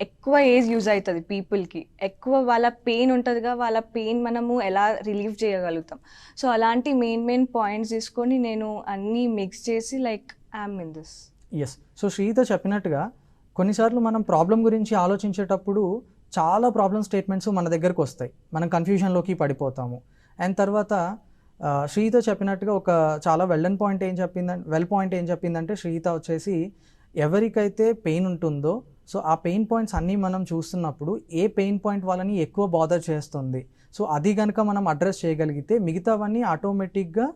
ఎక్కువ ఏజ్ యూజ్ అవుతుంది పీపుల్కి, ఎక్కువ వాళ్ళ పెయిన్ ఉంటుందిగా, వాళ్ళ పెయిన్ మనము ఎలా రిలీవ్ చేయగలుగుతాం. సో అలాంటి మెయిన్ పాయింట్స్ తీసుకొని నేను అన్నీ మిక్స్ చేసి like I'm in this. Yes. So Sritha చెప్పినట్టుగా కొన్నిసార్లు మనం ప్రాబ్లం గురించి ఆలోచించేటప్పుడు చాలా ప్రాబ్లమ్ స్టేట్మెంట్స్ మన దగ్గరకు వస్తాయి, మనం కన్ఫ్యూజన్లోకి పడిపోతాము. అండ్ తర్వాత శ్రీత చెప్పినట్టుగా ఒక చాలా వెల్ పాయింట్ ఏం చెప్పిందంటే శ్రీత వచ్చేసి ఎవరికైతే పెయిన్ ఉంటుందో సో ఆ పెయిన్ పాయింట్స్ అన్నీ మనం చూస్తున్నప్పుడు ఏ పెయిన్ పాయింట్ వాళ్ళని ఎక్కువ బాదర్ చేస్తుంది, సో అది కనుక మనం అడ్రస్ చేయగలిగితే మిగతావన్నీ ఆటోమేటిక్గా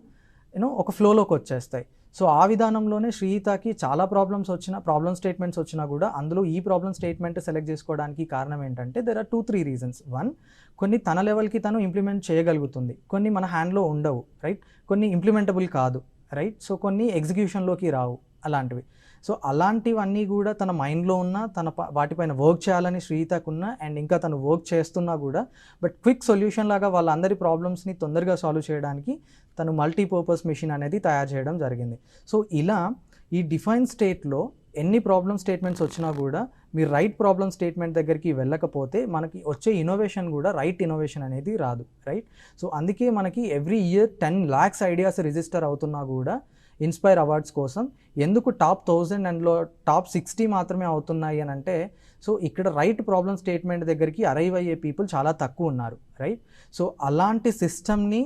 ఒక ఫ్లోలోకి వచ్చేస్తాయి. సో ఆ విధానంలోనే శ్రీతకి చాలా ప్రాబ్లం స్టేట్మెంట్స్ వచ్చినా కూడా అందులో ఈ ప్రాబ్లం స్టేట్మెంట్ సెలెక్ట్ చేసుకోవడానికి కారణం ఏంటంటే దెర్ ఆర్ 2-3 రీజన్స్. వన్, కొన్ని తన లెవెల్కి తను ఇంప్లిమెంట్ చేయగలుగుతుంది, కొన్ని మన హ్యాండ్లో ఉండవు, రైట్, కొన్ని ఇంప్లిమెంటబుల్ కాదు, రైట్, సో కొన్ని ఎగ్జిక్యూషన్లోకి రావు అలాంటివి. సో అలాంటివన్నీ కూడా తన మైండ్లో ఉన్న వాటిపైన వర్క్ చేయాలని శ్రీతకున్న అండ్ ఇంకా తను వర్క్ చేస్తున్నా కూడా బట్ క్విక్ సొల్యూషన్ లాగా వాళ్ళందరి ప్రాబ్లమ్స్ని తొందరగా సాల్వ్ చేయడానికి తను మల్టీపర్పస్ మిషన్ అనేది తయారు చేయడం జరిగింది. సో ఇలా ఈ డిఫైన్ స్టేట్లో ఎన్ని ప్రాబ్లమ్ స్టేట్మెంట్స్ వచ్చినా కూడా మీరు రైట్ ప్రాబ్లమ్ స్టేట్మెంట్ దగ్గరికి వెళ్ళకపోతే మనకి వచ్చే ఇన్నోవేషన్ కూడా రైట్ ఇన్నోవేషన్ అనేది రాదు, రైట్. సో అందుకే మనకి every year 10 lakhs ideas register అవుతున్నా కూడా ఇన్స్పైర్ అవార్డ్స్ కోసం ఎందుకు టాప్ 1000 అండ్లో టాప్ 60 మాత్రమే అవుతున్నాయి అని అంటే సో ఇక్కడ రైట్ ప్రాబ్లమ్ స్టేట్మెంట్ దగ్గరికి అరైవ్ అయ్యే పీపుల్ చాలా తక్కువ ఉన్నారు, రైట్. సో అలాంటి సిస్టమ్ని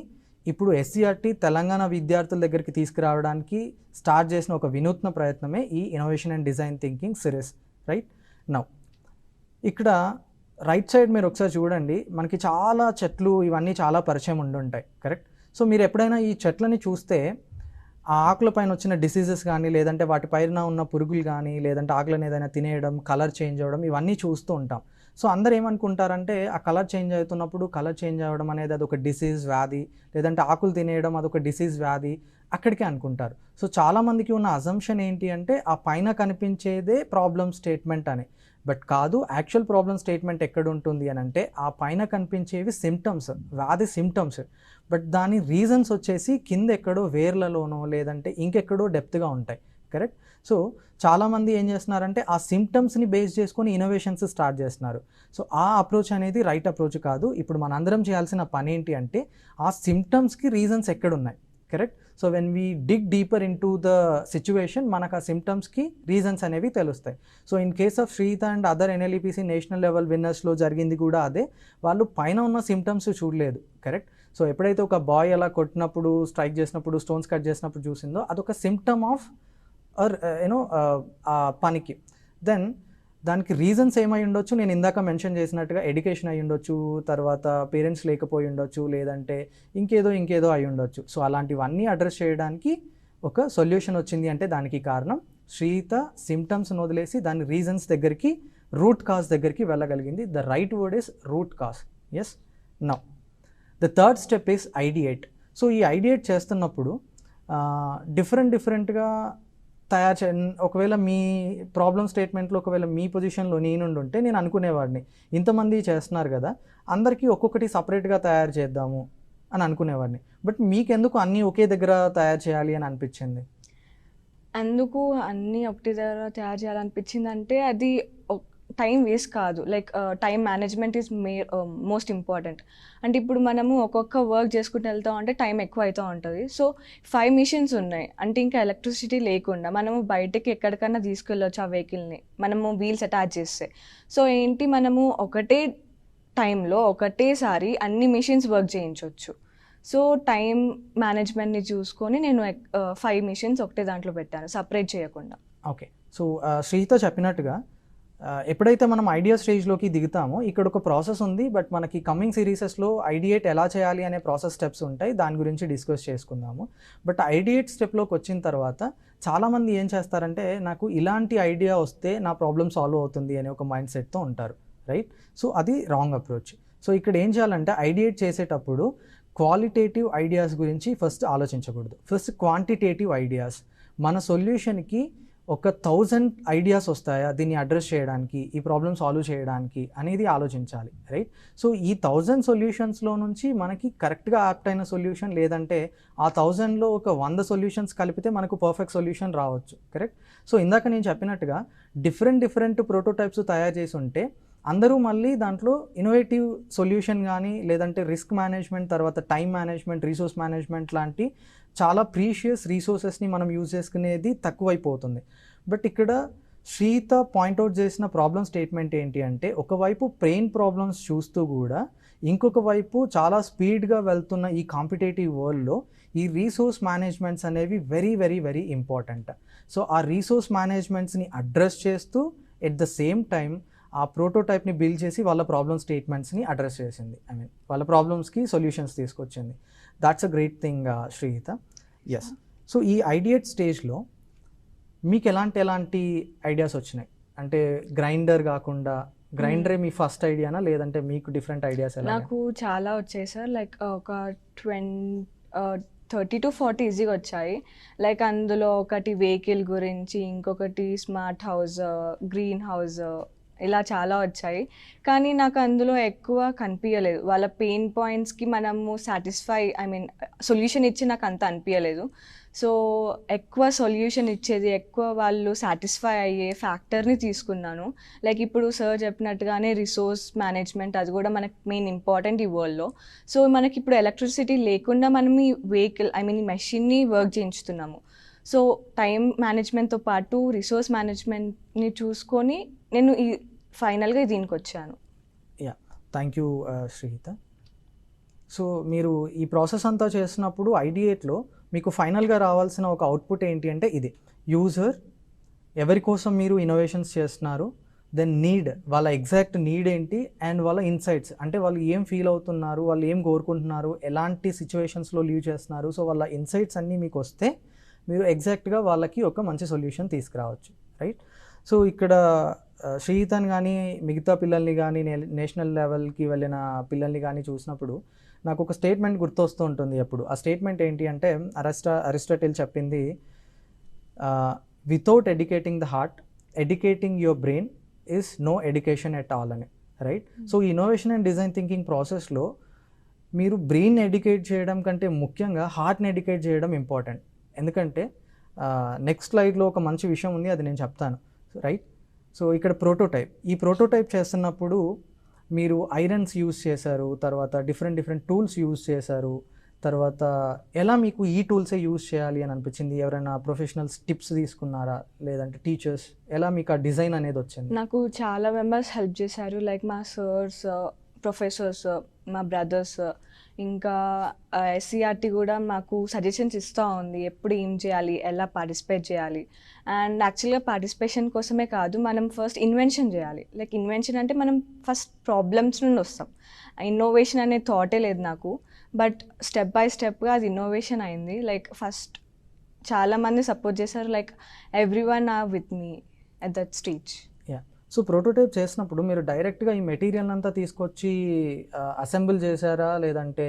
ఇప్పుడు ఎస్సీఆర్టీ తెలంగాణ విద్యార్థుల దగ్గరికి తీసుకురావడానికి స్టార్ట్ చేసిన ఒక వినూత్న ప్రయత్నమే ఈ innovation and design thinking series, right. Now ఇక్కడ రైట్ సైడ్ మీరు ఒకసారి చూడండి, మనకి చాలా చెట్లు ఇవన్నీ చాలా పరిచయం ఉండుంటాయి, కరెక్ట్. సో మీరు ఎప్పుడైనా ఈ చెట్లని చూస్తే ఆ ఆకుల పైన వచ్చిన డిసీజెస్ కానీ లేదంటే వాటి పైన ఉన్న పురుగులు కానీ లేదంటే ఆకులను ఏదైనా తినేయడం, కలర్ చేంజ్ అవ్వడం ఇవన్నీ చూస్తూ ఉంటాం. సో అందరు ఏమనుకుంటారంటే ఆ కలర్ చేంజ్ అవుతున్నప్పుడు కలర్ చేంజ్ అవ్వడం అనేది అదొక డిసీజ్ వ్యాధి, లేదంటే ఆకులు తినేయడం అదొక డిసీజ్ వ్యాధి అక్కడికే అనుకుంటారు. సో చాలామందికి ఉన్న అజంప్షన్ ఏంటి అంటే ఆ పైన కనిపించేదే ప్రాబ్లమ్ స్టేట్మెంట్ అని, బట్ కాదు. యాక్చువల్ ప్రాబ్లమ్ స్టేట్మెంట్ ఎక్కడ ఉంటుంది అని అంటే ఆ పైన కనిపించేవి సిమ్టమ్స్, వ్యాధి సిమ్టమ్స్, బట్ దాని రీజన్స్ వచ్చేసి కింద ఎక్కడో వేర్లలోనో లేదంటే ఇంకెక్కడో డెప్త్గా ఉంటాయి, కరెక్ట్. సో చాలామంది ఏం చేస్తున్నారంటే ఆ సిమ్టమ్స్ని బేస్ చేసుకొని ఇన్నోవేషన్స్ స్టార్ట్ చేస్తున్నారు. సో ఆ అప్రోచ్ అనేది రైట్ అప్రోచ్ కాదు. ఇప్పుడు మనందరం చేయాల్సిన పని ఏంటి అంటే ఆ సిమ్టమ్స్కి రీజన్స్ ఎక్కడున్నాయి, correct. So when we dig deeper into the situation మనకు ఆ సిమ్టమ్స్కి రీజన్స్ అనేవి తెలుస్తాయి. So in case of Sritha and other NLEPC national level విన్నర్స్లో జరిగింది కూడా అదే. వాళ్ళు పైన ఉన్న సిమ్టమ్స్ చూడలేదు, కరెక్ట్. సో ఎప్పుడైతే ఒక బాయ్ అలా కొట్టినప్పుడు, స్ట్రైక్ చేసినప్పుడు, స్టోన్స్ కట్ చేసినప్పుడు చూసిందో అదొక సిమ్టమ్ ఆఫ్ ఆర్ ఆ పనికి. దెన్ దానికి రీజన్స్ ఏమై ఉండొచ్చు, నేను ఇందాక మెన్షన్ చేసినట్టుగా ఎడ్యుకేషన్ అయి ఉండొచ్చు, తర్వాత పేరెంట్స్ లేకపోయి ఉండొచ్చు, లేదంటే ఇంకేదో అయి ఉండొచ్చు. సో అలాంటివన్నీ అడ్రస్ చేయడానికి ఒక సొల్యూషన్ వచ్చింది అంటే దానికి కారణం శ్రీత సిమ్టమ్స్ని వదిలేసి దాని రీజన్స్ దగ్గరికి, రూట్ కాజ్ దగ్గరికి వెళ్ళగలిగింది. The right word is root cause. Yes. Now the third step is ideate. So ఈ ఐడియేట్ చేస్తున్నప్పుడు డిఫరెంట్గా ఒకవేళ మీ ప్రాబ్లమ్ స్టేట్మెంట్లో ఒకవేళ మీ పొజిషన్లో నేనుండుంటే నేను అనుకునేవాడిని ఇంతమంది చేస్తున్నారు కదా, అందరికీ ఒక్కొక్కటి సపరేట్గా తయారు చేద్దాము అని అనుకునేవాడిని. బట్ మీకెందుకు అన్నీ ఒకే దగ్గర తయారు చేయాలి అని అనిపించింది? అందుకు అన్నీ ఒకటి దగ్గర తయారు చేయాలనిపించింది అంటే అది టైం వేస్ట్ కాదు, like time management is most important. అంటే ఇప్పుడు మనము ఒక్కొక్క వర్క్ చేసుకుంటూ వెళ్తాం అంటే టైం ఎక్కువ అవుతూ ఉంటుంది. సో 5 మిషన్స్ ఉన్నాయి అంటే ఇంకా ఎలక్ట్రిసిటీ లేకుండా మనము బయటకి ఎక్కడికన్నా తీసుకెళ్ళొచ్చు ఆ వెహికల్ని, మనము వీల్స్ అటాచ్ చేస్తే. సో ఏంటి, మనము ఒకటే టైంలో ఒకటేసారి అన్ని మిషన్స్ వర్క్ చేయించవచ్చు. సో టైం మేనేజ్మెంట్ని చూసుకొని నేను 5 మిషన్స్ ఒకటే దాంట్లో పెట్టాను, సపరేట్ చేయకుండా. ఓకే. సో శ్రీత చెప్పినట్టుగా ఎప్పుడైతే మనం ఐడియా స్టేజ్లోకి దిగుతామో ఇక్కడ ఒక ప్రాసెస్ ఉంది, బట్ మనకి కమింగ్ సిరీసెస్లో ఐడియేట్ ఎలా చేయాలి అనే ప్రాసెస్ స్టెప్స్ ఉంటాయి, దాని గురించి డిస్కస్ చేసుకుందాము. బట్ ఐడియేట్ స్టెప్లోకి వచ్చిన తర్వాత చాలామంది ఏం చేస్తారంటే నాకు ఇలాంటి ఐడియా వస్తే నా ప్రాబ్లమ్ సాల్వ్ అవుతుంది అనే ఒక మైండ్ సెట్తో ఉంటారు, రైట్. సో అది రాంగ్ అప్రోచ్. సో ఇక్కడ ఏం చేయాలంటే ఐడియేట్ చేసేటప్పుడు క్వాలిటేటివ్ ఐడియాస్ గురించి ఫస్ట్ ఆలోచించకూడదు, ఫస్ట్ క్వాంటిటేటివ్ ఐడియాస్. మన సొల్యూషన్కి ఒక 1000 ఐడియాస్ వస్తాయా దీన్ని అడ్రస్ చేయడానికి, ఈ ప్రాబ్లమ్ సాల్వ్ చేయడానికి అనేది ఆలోచించాలి, రైట్? సో ఈ 1000 సొల్యూషన్స్లో నుంచి మనకి కరెక్ట్గా యాప్ట్ అయిన సొల్యూషన్, లేదంటే ఆ 1000లో ఒక 100 సొల్యూషన్స్ కలిపితే మనకు పర్ఫెక్ట్ సొల్యూషన్ రావచ్చు, కరెక్ట్? సో ఇందాక నేను చెప్పినట్టుగా డిఫరెంట్ ప్రోటోటైప్స్ తయారు చేసి ఉంటే అందరూ మళ్ళీ దాంట్లో ఇన్నోవేటివ్ సొల్యూషన్ కానీ, లేదంటే రిస్క్ మేనేజ్మెంట్, తర్వాత టైం మేనేజ్మెంట్, రిసోర్స్ మేనేజ్మెంట్ లాంటి చాలా ప్రీషియస్ రీసోర్సెస్ని మనం యూజ్ చేసుకునేది తక్కువైపోతుంది. బట్ ఇక్కడ శ్రీత పాయింట్అవుట్ చేసిన ప్రాబ్లమ్ స్టేట్మెంట్ ఏంటి అంటే, ఒకవైపు పెయిన్ ప్రాబ్లమ్స్ చూస్తూ కూడా ఇంకొక వైపు చాలా స్పీడ్గా వెళ్తున్న ఈ కాంపిటేటివ్ వరల్డ్లో ఈ రీసోర్స్ మేనేజ్మెంట్స్ అనేవి వెరీ ఇంపార్టెంట్. సో ఆ రీసోర్స్ మేనేజ్మెంట్స్ని అడ్రస్ చేస్తూ ఎట్ ద సేమ్ టైం ఆ ప్రోటోటైప్ని బిల్డ్ చేసి వాళ్ళ ప్రాబ్లమ్ స్టేట్మెంట్స్ని అడ్రస్ చేసింది. వాళ్ళ ప్రాబ్లమ్స్కి సొల్యూషన్స్ తీసుకొచ్చింది. That's a great thing Srihitha. Yes. So ఈ ఐడియేట్ స్టేజ్లో మీకు ఎలాంటి ఐడియాస్ వచ్చినాయి? అంటే గ్రైండర్ కాకుండా, గ్రైండరే మీ ఫస్ట్ ఐడియానా, లేదంటే మీకు డిఫరెంట్ ఐడియాస్ ఎలా? నాకు చాలా వచ్చాయి సార్. లైక్ ఒక 30 to 40 ఈజీగా వచ్చాయి. లైక్ అందులో ఒకటి వెహికల్ గురించి, ఇంకొకటి స్మార్ట్ హౌస్, గ్రీన్ హౌస్, ఇలా చాలా వచ్చాయి. కానీ నాకు అందులో ఎక్కువ కనిపించలేదు. వాళ్ళ పెయిన్ పాయింట్స్కి మనము సొల్యూషన్ ఇచ్చి నాకు అంత అనిపించలేదు. సో ఎక్కువ సొల్యూషన్ ఇచ్చేది, ఎక్కువ వాళ్ళు సాటిస్ఫై అయ్యే ఫ్యాక్టర్ని తీసుకున్నాను. లైక్ ఇప్పుడు సార్ చెప్పినట్టుగానే రిసోర్స్ మేనేజ్మెంట్, అది కూడా మనకు మెయిన్ ఇంపార్టెంట్ ఈ వరల్డ్లో. సో మనకి ఇప్పుడు ఎలక్ట్రిసిటీ లేకుండా మనం ఈ వెహికల్ ఈ మెషిన్ని వర్క్ చేయించుతున్నాము. సో టైం మేనేజ్మెంట్తో పాటు రిసోర్స్ మేనేజ్మెంట్ని చూసుకొని నేను ఫైనల్గా దీనికి వచ్చాను. Yeah, thank you Srihitha. So మీరు ఈ ప్రాసెస్ అంతా చేసినప్పుడు ఐడియేట్లో మీకు ఫైనల్గా రావాల్సిన ఒక అవుట్పుట్ ఏంటి అంటే, ఇది యూజర్ ఎవరి కోసం మీరు ఇన్నోవేషన్స్ చేస్తున్నారు, దెన్ నీడ్, వాళ్ళ ఎగ్జాక్ట్ నీడ్ ఏంటి, అండ్ వాళ్ళ ఇన్సైట్స్, అంటే వాళ్ళు ఏం ఫీల్ అవుతున్నారు, వాళ్ళు ఏం కోరుకుంటున్నారు, ఎలాంటి సిచ్యువేషన్స్లో లీవ్ చేస్తున్నారు. సో వాళ్ళ ఇన్సైట్స్ అన్నీ మీకు వస్తే మీరు ఎగ్జాక్ట్గా వాళ్ళకి ఒక మంచి సొల్యూషన్ తీసుకురావచ్చు, రైట్? సో ఇక్కడ శ్రీహితని కానీ, మిగతా పిల్లల్ని కానీ, నేషనల్ లెవెల్కి వెళ్ళిన పిల్లల్ని కానీ చూసినప్పుడు నాకు ఒక స్టేట్మెంట్ గుర్తొస్తూ ఉంటుంది ఎప్పుడు. ఆ స్టేట్మెంట్ ఏంటి అంటే, అరిస్టాటిల్ చెప్పింది, without educating the heart, educating your brain is no education at all అని, రైట్? సో ఈ ఇన్నోవేషన్ అండ్ డిజైన్ థింకింగ్ ప్రాసెస్లో మీరు బ్రెయిన్ ఎడ్యుకేట్ చేయడం కంటే ముఖ్యంగా హార్ట్ని ఎడ్యుకేట్ చేయడం ఇంపార్టెంట్. ఎందుకంటే నెక్స్ట్ స్లైడ్లో ఒక మంచి విషయం ఉంది, అది నేను చెప్తాను, రైట్? సో ఇక్కడ ఈ ప్రోటోటైప్ చేస్తున్నప్పుడు మీరు ఐరన్స్ యూజ్ చేశారు, తర్వాత డిఫరెంట్ టూల్స్ యూజ్ చేశారు, తర్వాత ఎలా మీకు ఈ టూల్సే యూజ్ చేయాలి అని అనిపించింది? ఎవరైనా ప్రొఫెషనల్స్ టిప్స్ తీసుకున్నారా, లేదంటే టీచర్స్, ఎలా మీకు ఆ డిజైన్ అనేది వచ్చింది? నాకు చాలా మెంబర్స్ హెల్ప్ చేశారు. లైక్ మా సర్స్, ప్రొఫెసర్స్, మా బ్రదర్స్, ఇంకా ఎస్సీఆర్టీ కూడా మాకు సజెషన్స్ ఇస్తూ ఉంది, ఎప్పుడు ఏం చేయాలి, ఎలా పార్టిసిపేట్ చేయాలి. అండ్ యాక్చువల్గా పార్టిసిపేషన్ కోసమే కాదు, మనం ఫస్ట్ ఇన్వెన్షన్ చేయాలి. లైక్ ఇన్వెన్షన్ అంటే మనం ఫస్ట్ ప్రాబ్లమ్స్ నుండి వస్తాం. ఇన్నోవేషన్ అనే థాటే లేదు నాకు, బట్ స్టెప్ బై స్టెప్గా అది ఇన్నోవేషన్ అయింది. లైక్ ఫస్ట్ చాలామంది సపోర్ట్ చేశారు, like everyone are with me at that stage. So prototype చేసినప్పుడు మీరు డైరెక్ట్గా ఈ మెటీరియల్ అంతా తీసుకొచ్చి అసెంబుల్ చేశారా, లేదంటే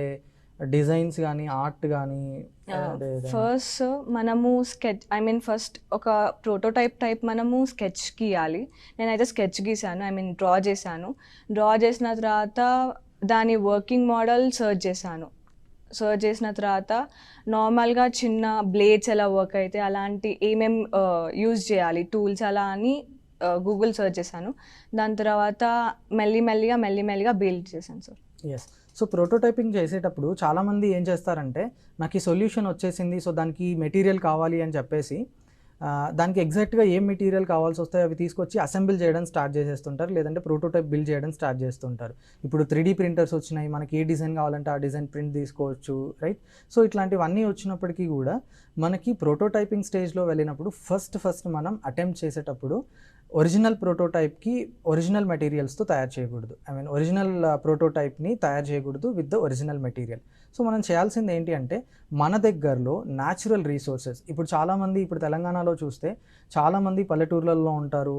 డిజైన్స్ కానీ, ఆర్ట్ కానీ? ఫస్ట్ మనము ఫస్ట్ ఒక ప్రోటోటైప్ మనము స్కెచ్ గీయాలి. నేనైతే స్కెచ్ గీసాను, డ్రా చేశాను. డ్రా చేసిన తర్వాత దాని వర్కింగ్ మోడల్ సర్చ్ చేసిన తర్వాత నార్మల్గా చిన్న బ్లేడ్స్ ఎలా వర్క్ అయితే అలాంటి ఏమేం యూజ్ చేయాలి టూల్స్ అలా అని గూగుల్ సర్చ్ చేశాను. దాని తర్వాత మెల్లిమెల్లిగా బిల్డ్ చేశాను సార్. ఎస్. సో ప్రోటోటైపింగ్ చేసేటప్పుడు చాలామంది ఏం చేస్తారంటే, నాకు ఈ సొల్యూషన్ వచ్చేసింది, సో దానికి మెటీరియల్ కావాలి అని చెప్పేసి దానికి ఎగ్జాక్ట్గా ఏం మెటీరియల్ కావాల్సి వస్తాయో అవి తీసుకొచ్చి అసెంబుల్ చేయడం స్టార్ట్ చేసేస్తుంటారు, లేదంటే ప్రోటోటైప్ బిల్డ్ చేయడం స్టార్ట్ చేస్తుంటారు. ఇప్పుడు 3D ప్రింటర్స్ వచ్చినాయి, మనకి ఏ డిజైన్ కావాలంటే ఆ డిజైన్ ప్రింట్ తీసుకోవచ్చు, రైట్? సో ఇట్లాంటివన్నీ వచ్చినప్పటికీ కూడా మనకి ప్రోటోటైపింగ్ స్టేజ్లో వెళ్ళినప్పుడు ఫస్ట్ మనం అటెంప్ట్ చేసేటప్పుడు ఒరిజినల్ ప్రోటోటైప్కి ఒరిజినల్ మెటీరియల్స్తో తయారు చేయకూడదు. ఒరిజినల్ ప్రోటోటైప్ని తయారు చేయకూడదు with the original material. So మనం చేయాల్సింది ఏంటి అంటే, మన దగ్గరలో న్యాచురల్ రీసోర్సెస్, ఇప్పుడు చాలామంది ఇప్పుడు తెలంగాణలో చూస్తే చాలామంది పల్లెటూర్లలో ఉంటారు,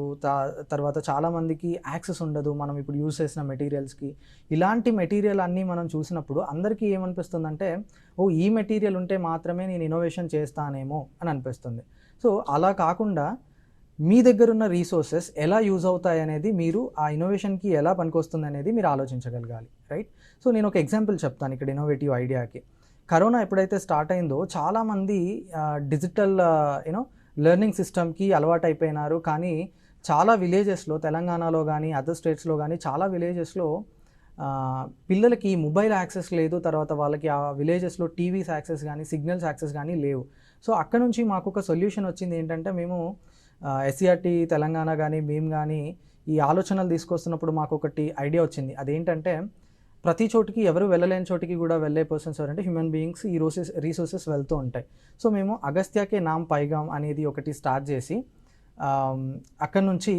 తర్వాత చాలామందికి యాక్సెస్ ఉండదు మనం ఇప్పుడు యూజ్ చేసిన మెటీరియల్స్కి. ఇలాంటి మెటీరియల్ అన్నీ మనం చూసినప్పుడు అందరికీ ఏమనిపిస్తుందంటే, ఈ మెటీరియల్ ఉంటే మాత్రమే నేను ఇన్నోవేషన్ చేస్తానేమో అని అనిపిస్తుంది. సో అలా కాకుండా మీ దగ్గర ఉన్న రీసోర్సెస్ ఎలా యూజ్ అవుతాయి అనేది మీరు ఆ ఇన్నోవేషన్కి ఎలా పనికొస్తుంది అనేది మీరు ఆలోచించగలగాలి, రైట్? సో నేను ఒక ఎగ్జాంపుల్ చెప్తాను ఇక్కడ ఇన్నోవేటివ్ ఐడియాకి. కరోనా ఎప్పుడైతే స్టార్ట్ అయిందో చాలామంది డిజిటల్ లెర్నింగ్ సిస్టమ్కి అలవాటు అయిపోయినారు. కానీ చాలా విలేజెస్లో, తెలంగాణలో కానీ అదర్ స్టేట్స్లో కానీ చాలా విలేజెస్లో పిల్లలకి మొబైల్ యాక్సెస్ లేదు. తర్వాత వాళ్ళకి ఆ విలేజెస్లో టీవీస్ యాక్సెస్ కానీ సిగ్నల్స్ యాక్సెస్ కానీ లేవు. సో అక్కడ నుంచి మాకు ఒక సొల్యూషన్ వచ్చింది. ఏంటంటే మేము ఎస్సీఆర్టీ తెలంగాణ కానీ మేము కానీ ఈ ఆలోచనలు తీసుకొస్తున్నప్పుడు మాకు ఒకటి ఐడియా వచ్చింది. అదేంటంటే ప్రతి చోటికి ఎవరు వెళ్ళలేని చోటికి కూడా వెళ్ళే పర్సన్స్ ఎవరంటే హ్యూమన్ బీయింగ్స్ ఈ రీసోర్సెస్ వెళ్తూ ఉంటాయి. సో మేము అగస్త్యాకే నామ్ పైగామ్ అనేది ఒకటి స్టార్ట్ చేసి అక్కడ నుంచి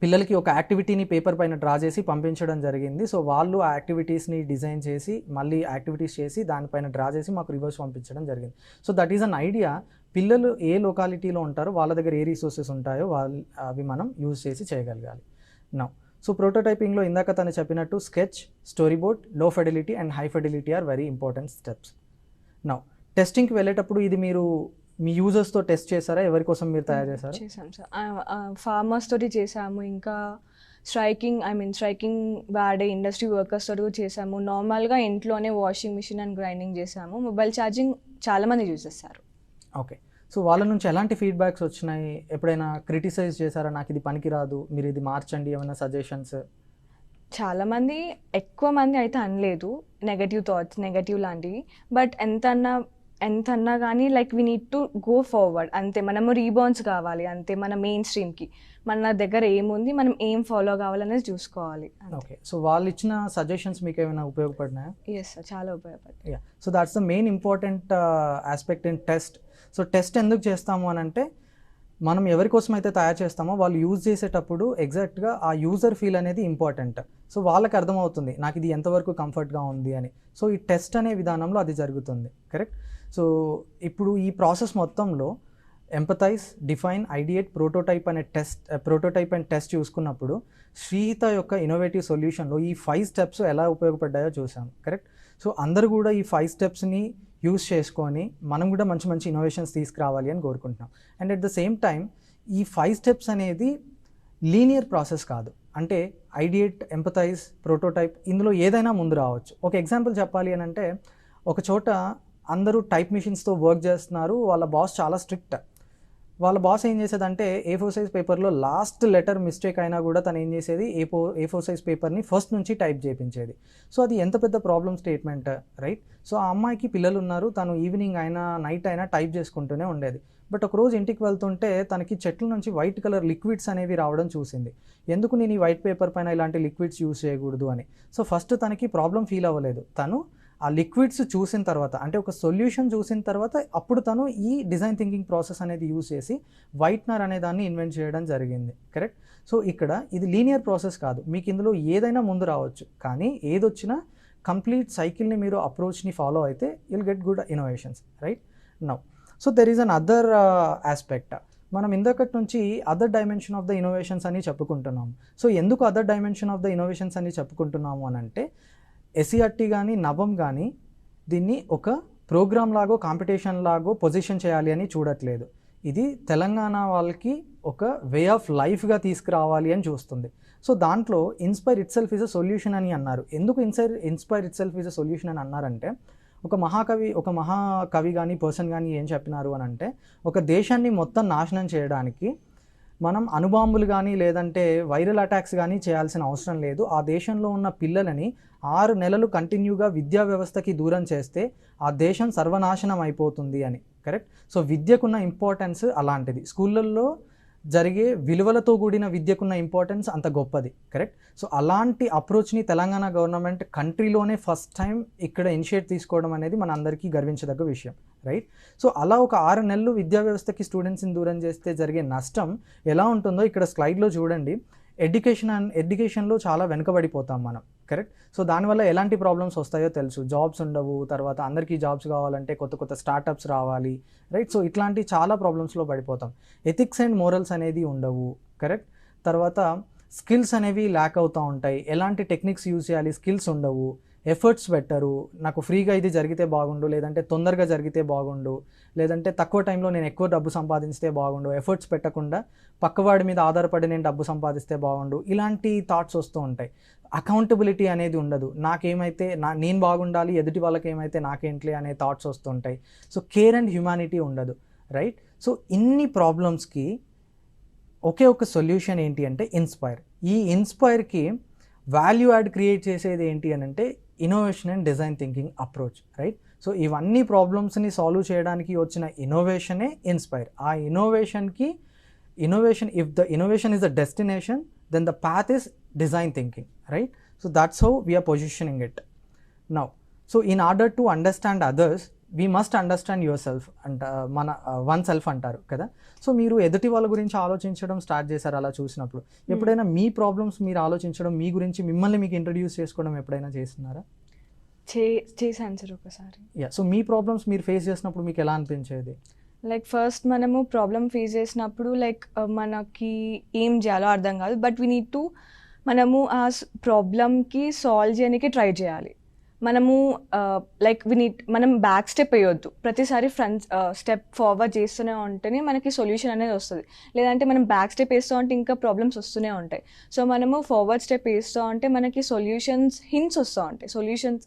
పిల్లలకి ఒక యాక్టివిటీని పేపర్ పైన డ్రా చేసి పంపించడం జరిగింది. సో వాళ్ళు ఆ యాక్టివిటీస్ని డిజైన్ చేసి మళ్ళీ యాక్టివిటీస్ చేసి దానిపైన డ్రా చేసి మాకు రివర్స్ పంపించడం జరిగింది. So that is an idea. పిల్లలు ఏ లొకాలిటీలో ఉంటారో వాళ్ళ దగ్గర ఏ రీసోర్సెస్ ఉంటాయో అవి మనం యూజ్ చేసి చేయగలగాలి. నౌ సో ప్రోటోటైపింగ్లో ఇందాక తను చెప్పినట్టు sketch, storyboard, low fidelity and high fidelity are very important steps. Now టెస్టింగ్కి వెళ్ళేటప్పుడు ఇది మీరు మీ యూజర్స్తో టెస్ట్ చేశారా? ఎవరి కోసం మీరు తయారు చేశారా? చేసాం సార్. ఫార్మర్స్ తోటి చేసాము, ఇంకా స్ట్రైకింగ్ వాడే ఇండస్ట్రీ వర్కర్స్ తోటి కూడా చేసాము. నార్మల్గా ఇంట్లోనే వాషింగ్ మిషన్ అండ్ గ్రైండింగ్ చేసాము. మొబైల్ ఛార్జింగ్ చాలామంది యూజ్ చేస్తారు. ఓకే. సో వాళ్ళ నుంచి ఎలాంటి ఫీడ్బ్యాక్స్ వచ్చినాయి? ఎప్పుడైనా క్రిటిసైజ్ చేశారా? నాకు ఇది పనికిరాదు, మీరు ఇది మార్చండి, ఏమైనా సజెషన్స్? చాలామంది, ఎక్కువ మంది అయితే అనలేదు నెగటివ్ థాట్స్, నెగటివ్ లాంటివి. బట్ ఎంతన్నా కానీ like we need to go forward. అంతే, మనము రీబౌన్స్ కావాలి అంతే. మన మెయిన్ స్ట్రీమ్కి మన దగ్గర ఏముంది, మనం ఏం ఫాలో కావాలనేది చూసుకోవాలి. ఓకే. సో వాళ్ళు ఇచ్చిన సజెషన్స్ మీకు ఏమైనా ఉపయోగపడినాయా? ఎస్ సార్, చాలా ఉపయోగపడ్డాయి. Yeah. So that's the main important aspect in test. So test ఎందుకు చేస్తాము అని అంటే మనం ఎవరి కోసం అయితే తయారు చేస్తామో వాళ్ళు యూజ్ చేసేటప్పుడు ఎగ్జాక్ట్గా ఆ యూజర్ ఫీల్ అనేది ఇంపార్టెంట్. సో వాళ్ళకి అర్థమవుతుంది నాకు ఇది ఎంతవరకు కంఫర్ట్గా ఉంది అని. సో ఈ టెస్ట్ అనే విధానంలో అది జరుగుతుంది, కరెక్ట్? సో ఇప్పుడు ఈ ప్రాసెస్ మొత్తంలో empathise, define, ideate, prototype and test చూసుకున్నప్పుడు శ్రీహిత యొక్క ఇన్నోవేటివ్ సొల్యూషన్లో ఈ 5 స్టెప్స్ ఎలా ఉపయోగపడ్డాయో చూసాం, కరెక్ట్? సో అందరూ కూడా ఈ 5 స్టెప్స్ని యూస్ చేసుకొని మనం కూడా మంచి మంచి ఇన్నోవేషన్స్ తీసుకురావాలి అని కోరుకుంటున్నాం. And at the same time ఈ 5 స్టెప్స్ అనేది లీనియర్ ప్రాసెస్ కాదు. అంటే ఐడియేట్, ఎంపథైజ్, ప్రోటోటైప్ ఇందులో ఏదైనా ముందు రావచ్చు. ఒక ఎగ్జాంపుల్ చెప్పాలి అని అంటే ఒక చోట అందరూ టైప్ మిషన్స్తో వర్క్ చేస్తున్నారు. వాళ్ళ బాస్ చాలా స్ట్రిక్ట్. వాళ్ళ బాస్ ఏం చేసేదంటే A4 సైజ్ పేపర్లో లాస్ట్ లెటర్ మిస్టేక్ అయినా కూడా తను ఏం చేసేది A4 సైజ్ పేపర్ని ఫస్ట్ నుంచి టైప్ చేయించేది. సో అది ఎంత పెద్ద ప్రాబ్లమ్ స్టేట్మెంట్, రైట్? సో ఆ అమ్మాయికి పిల్లలు ఉన్నారు, తను ఈవినింగ్ అయినా నైట్ అయినా టైప్ చేసుకుంటూనే ఉండేది. బట్ ఒకరోజు ఇంటికి వెళ్తుంటే తనకి చెట్ల నుంచి వైట్ కలర్ లిక్విడ్స్ అనేవి రావడం చూసింది. ఎందుకు నేను ఈ వైట్ పేపర్ పైన ఇలాంటి లిక్విడ్స్ యూజ్ చేయకూడదు అని. సో ఫస్ట్ తనకి ప్రాబ్లం ఫీల్ అవ్వలేదు. తను ఆ లిక్విడ్స్ చూసిన తర్వాత, అంటే ఒక సొల్యూషన్ చూసిన తర్వాత అప్పుడు తను ఈ డిజైన్ థింకింగ్ ప్రాసెస్ అనేది యూజ్ చేసి వైట్నర్ అనే దాన్ని ఇన్వెంట్ చేయడం జరిగింది, కరెక్ట్? సో ఇక్కడ ఇది లీనియర్ ప్రాసెస్ కాదు. మీకు ఇందులో ఏదైనా ముందు రావచ్చు, కానీ ఏదొచ్చినా కంప్లీట్ సైకిల్ని మీరు అప్రోచ్ని ఫాలో అయితే you'll get good innovations, right? Now so there is an other aspect. మనం ఇందకటి నుంచి other dimension of the innovations అని చెప్పుకుంటున్నాము. సో ఎందుకు other dimension of the innovations అని చెప్పుకుంటున్నాము అని అంటే ఎస్సీఆర్టీ కానీ నవం కానీ దీన్ని ఒక ప్రోగ్రామ్ లాగో కాంపిటీషన్ లాగో పొజిషన్ చేయాలి అని చూడట్లేదు. ఇది తెలంగాణ వాళ్ళకి ఒక వే ఆఫ్ లైఫ్గా తీసుకురావాలి అని చూస్తుంది. సో దాంట్లో inspire it self is a solution అని అన్నారు. ఎందుకు inspire it self is a solution అని అన్నారంటే ఒక మహాకవి కానీ పర్సన్ కానీ ఏం చెప్పినారు అని అంటే ఒక దేశాన్ని మొత్తం నాశనం చేయడానికి మనం అణుబాంబులు కానీ లేదంటే వైరల్ అటాక్స్ కానీ చేయాల్సిన అవసరం లేదు. ఆ దేశంలో ఉన్న పిల్లలని 6 నెలలు కంటిన్యూగా విద్యా వ్యవస్థకి దూరం చేస్తే ఆ దేశం సర్వనాశనం అయిపోతుంది అని, కరెక్ట్? సో విద్యకున్న ఇంపార్టెన్స్ అలాంటిది. స్కూళ్ళల్లో జరిగే విలువలతో కూడిన విద్యకున్న ఇంపార్టెన్స్ అంత గొప్పది, కరెక్ట్? సో అలాంటి అప్రోచ్ని తెలంగాణ గవర్నమెంట్ కంట్రీలోనే ఫస్ట్ టైం ఇక్కడ ఇనిషియేట్ తీసుకోవడం అనేది మన అందరికీ గర్వించదగ్గ విషయం, రైట్? సో అలా ఒక 6 నెలలు విద్యా వ్యవస్థకి స్టూడెంట్స్ని దూరం చేస్తే జరిగే నష్టం ఎలా ఉంటుందో ఇక్కడ స్లైడ్లో చూడండి. ఎడ్యుకేషన్లో చాలా వెనుకబడిపోతాం మనం, కరెక్ట్? సో దానివల్ల ఎలాంటి ప్రాబ్లమ్స్ వస్తాయో తెలుసు. జాబ్స్ ఉండవు, తర్వాత అందరికీ జాబ్స్ కావాలంటే కొత్త స్టార్టప్స్ రావాలి, రైట్? సో ఇట్లాంటి చాలా ప్రాబ్లమ్స్లో పడిపోతాం. ఎథిక్స్ అండ్ మోరల్స్ అనేది ఉండవు, కరెక్ట్? తర్వాత స్కిల్స్ అనేవి ల్యాక్ అవుతూ ఉంటాయి. ఎలాంటి టెక్నిక్స్ యూజ్ చేయాలి స్కిల్స్ ఉండవు. ఎఫర్ట్స్ పెట్టరు. నాకు ఫ్రీగా ఇది జరిగితే బాగుండు, లేదంటే తొందరగా జరిగితే బాగుండు, లేదంటే తక్కువ టైంలో నేను ఎక్కువ డబ్బు సంపాదిస్తే బాగుండు, ఎఫర్ట్స్ పెట్టకుండా పక్కవాడి మీద ఆధారపడి నేను డబ్బు సంపాదిస్తే బాగుండు, ఇలాంటి థాట్స్ వస్తూ ఉంటాయి. అకౌంటబిలిటీ అనేది ఉండదు. నాకేమైతే నేను బాగుండాలి, ఎదుటి వాళ్ళకి ఏమైతే నాకేంట్లే అనే థాట్స్ వస్తుంటాయి. సో కేర్ అండ్ హ్యుమానిటీ ఉండదు, రైట్? సో ఇన్ని ప్రాబ్లమ్స్కి ఒకే ఒక సొల్యూషన్ ఏంటి అంటే ఇన్స్పైర్. ఈ ఇన్స్పైర్కి వాల్యూ యాడ్ క్రియేట్ చేసేది ఏంటి అని అంటే innovation and design thinking approach, right? So ఇవన్నీ ప్రాబ్లమ్స్ని సాల్వ్ చేయడానికి వచ్చిన ఇన్నోవేషనే ఇన్స్పైర్. ఆ innovation if the innovation is the destination, then the path is design thinking, right? So that's how we are positioning it now. So in order to understand others we must understand yourself మన oneself అంటారు కదా. So మీరు ఎదుటి వాళ్ళ గురించి ఆలోచించడం start చేశారు అలా చూసినప్పుడు. ఎప్పుడైనా మీ ప్రాబ్లమ్స్ మీరు ఆలోచించడం, మీ గురించి మిమ్మల్ని మీకు ఇంట్రడ్యూస్ చేసుకోవడం ఎప్పుడైనా చేస్తున్నారా? చేశాను సార్ ఒకసారి. సో మీ ప్రాబ్లమ్స్ మీరు ఫేస్ చేసినప్పుడు మీకు ఎలా అనిపించేది? లైక్ ఫస్ట్ మనము ప్రాబ్లం ఫేస్ చేసినప్పుడు లైక్ మనకి ఏం చేయాలో అర్థం కాదు, బట్ వీ నీడ్ టు మనము ఆ ప్రాబ్లమ్కి సాల్వ్ చేయడానికి ట్రై చేయాలి. మనము లైక్ మనం బ్యాక్ స్టెప్ వేయొద్దు. ప్రతిసారి ఫ్రంట్ స్టెప్ ఫార్వర్డ్ చేస్తూనే ఉంటేనే మనకి సొల్యూషన్ అనేది వస్తుంది. లేదంటే మనం బ్యాక్ స్టెప్ వేస్తూ ఉంటే ఇంకా ప్రాబ్లమ్స్ వస్తూనే ఉంటాయి. సో మనము ఫార్వర్డ్ స్టెప్ వేస్తూ ఉంటే మనకి హింట్స్ వస్తూ ఉంటాయి. సొల్యూషన్స్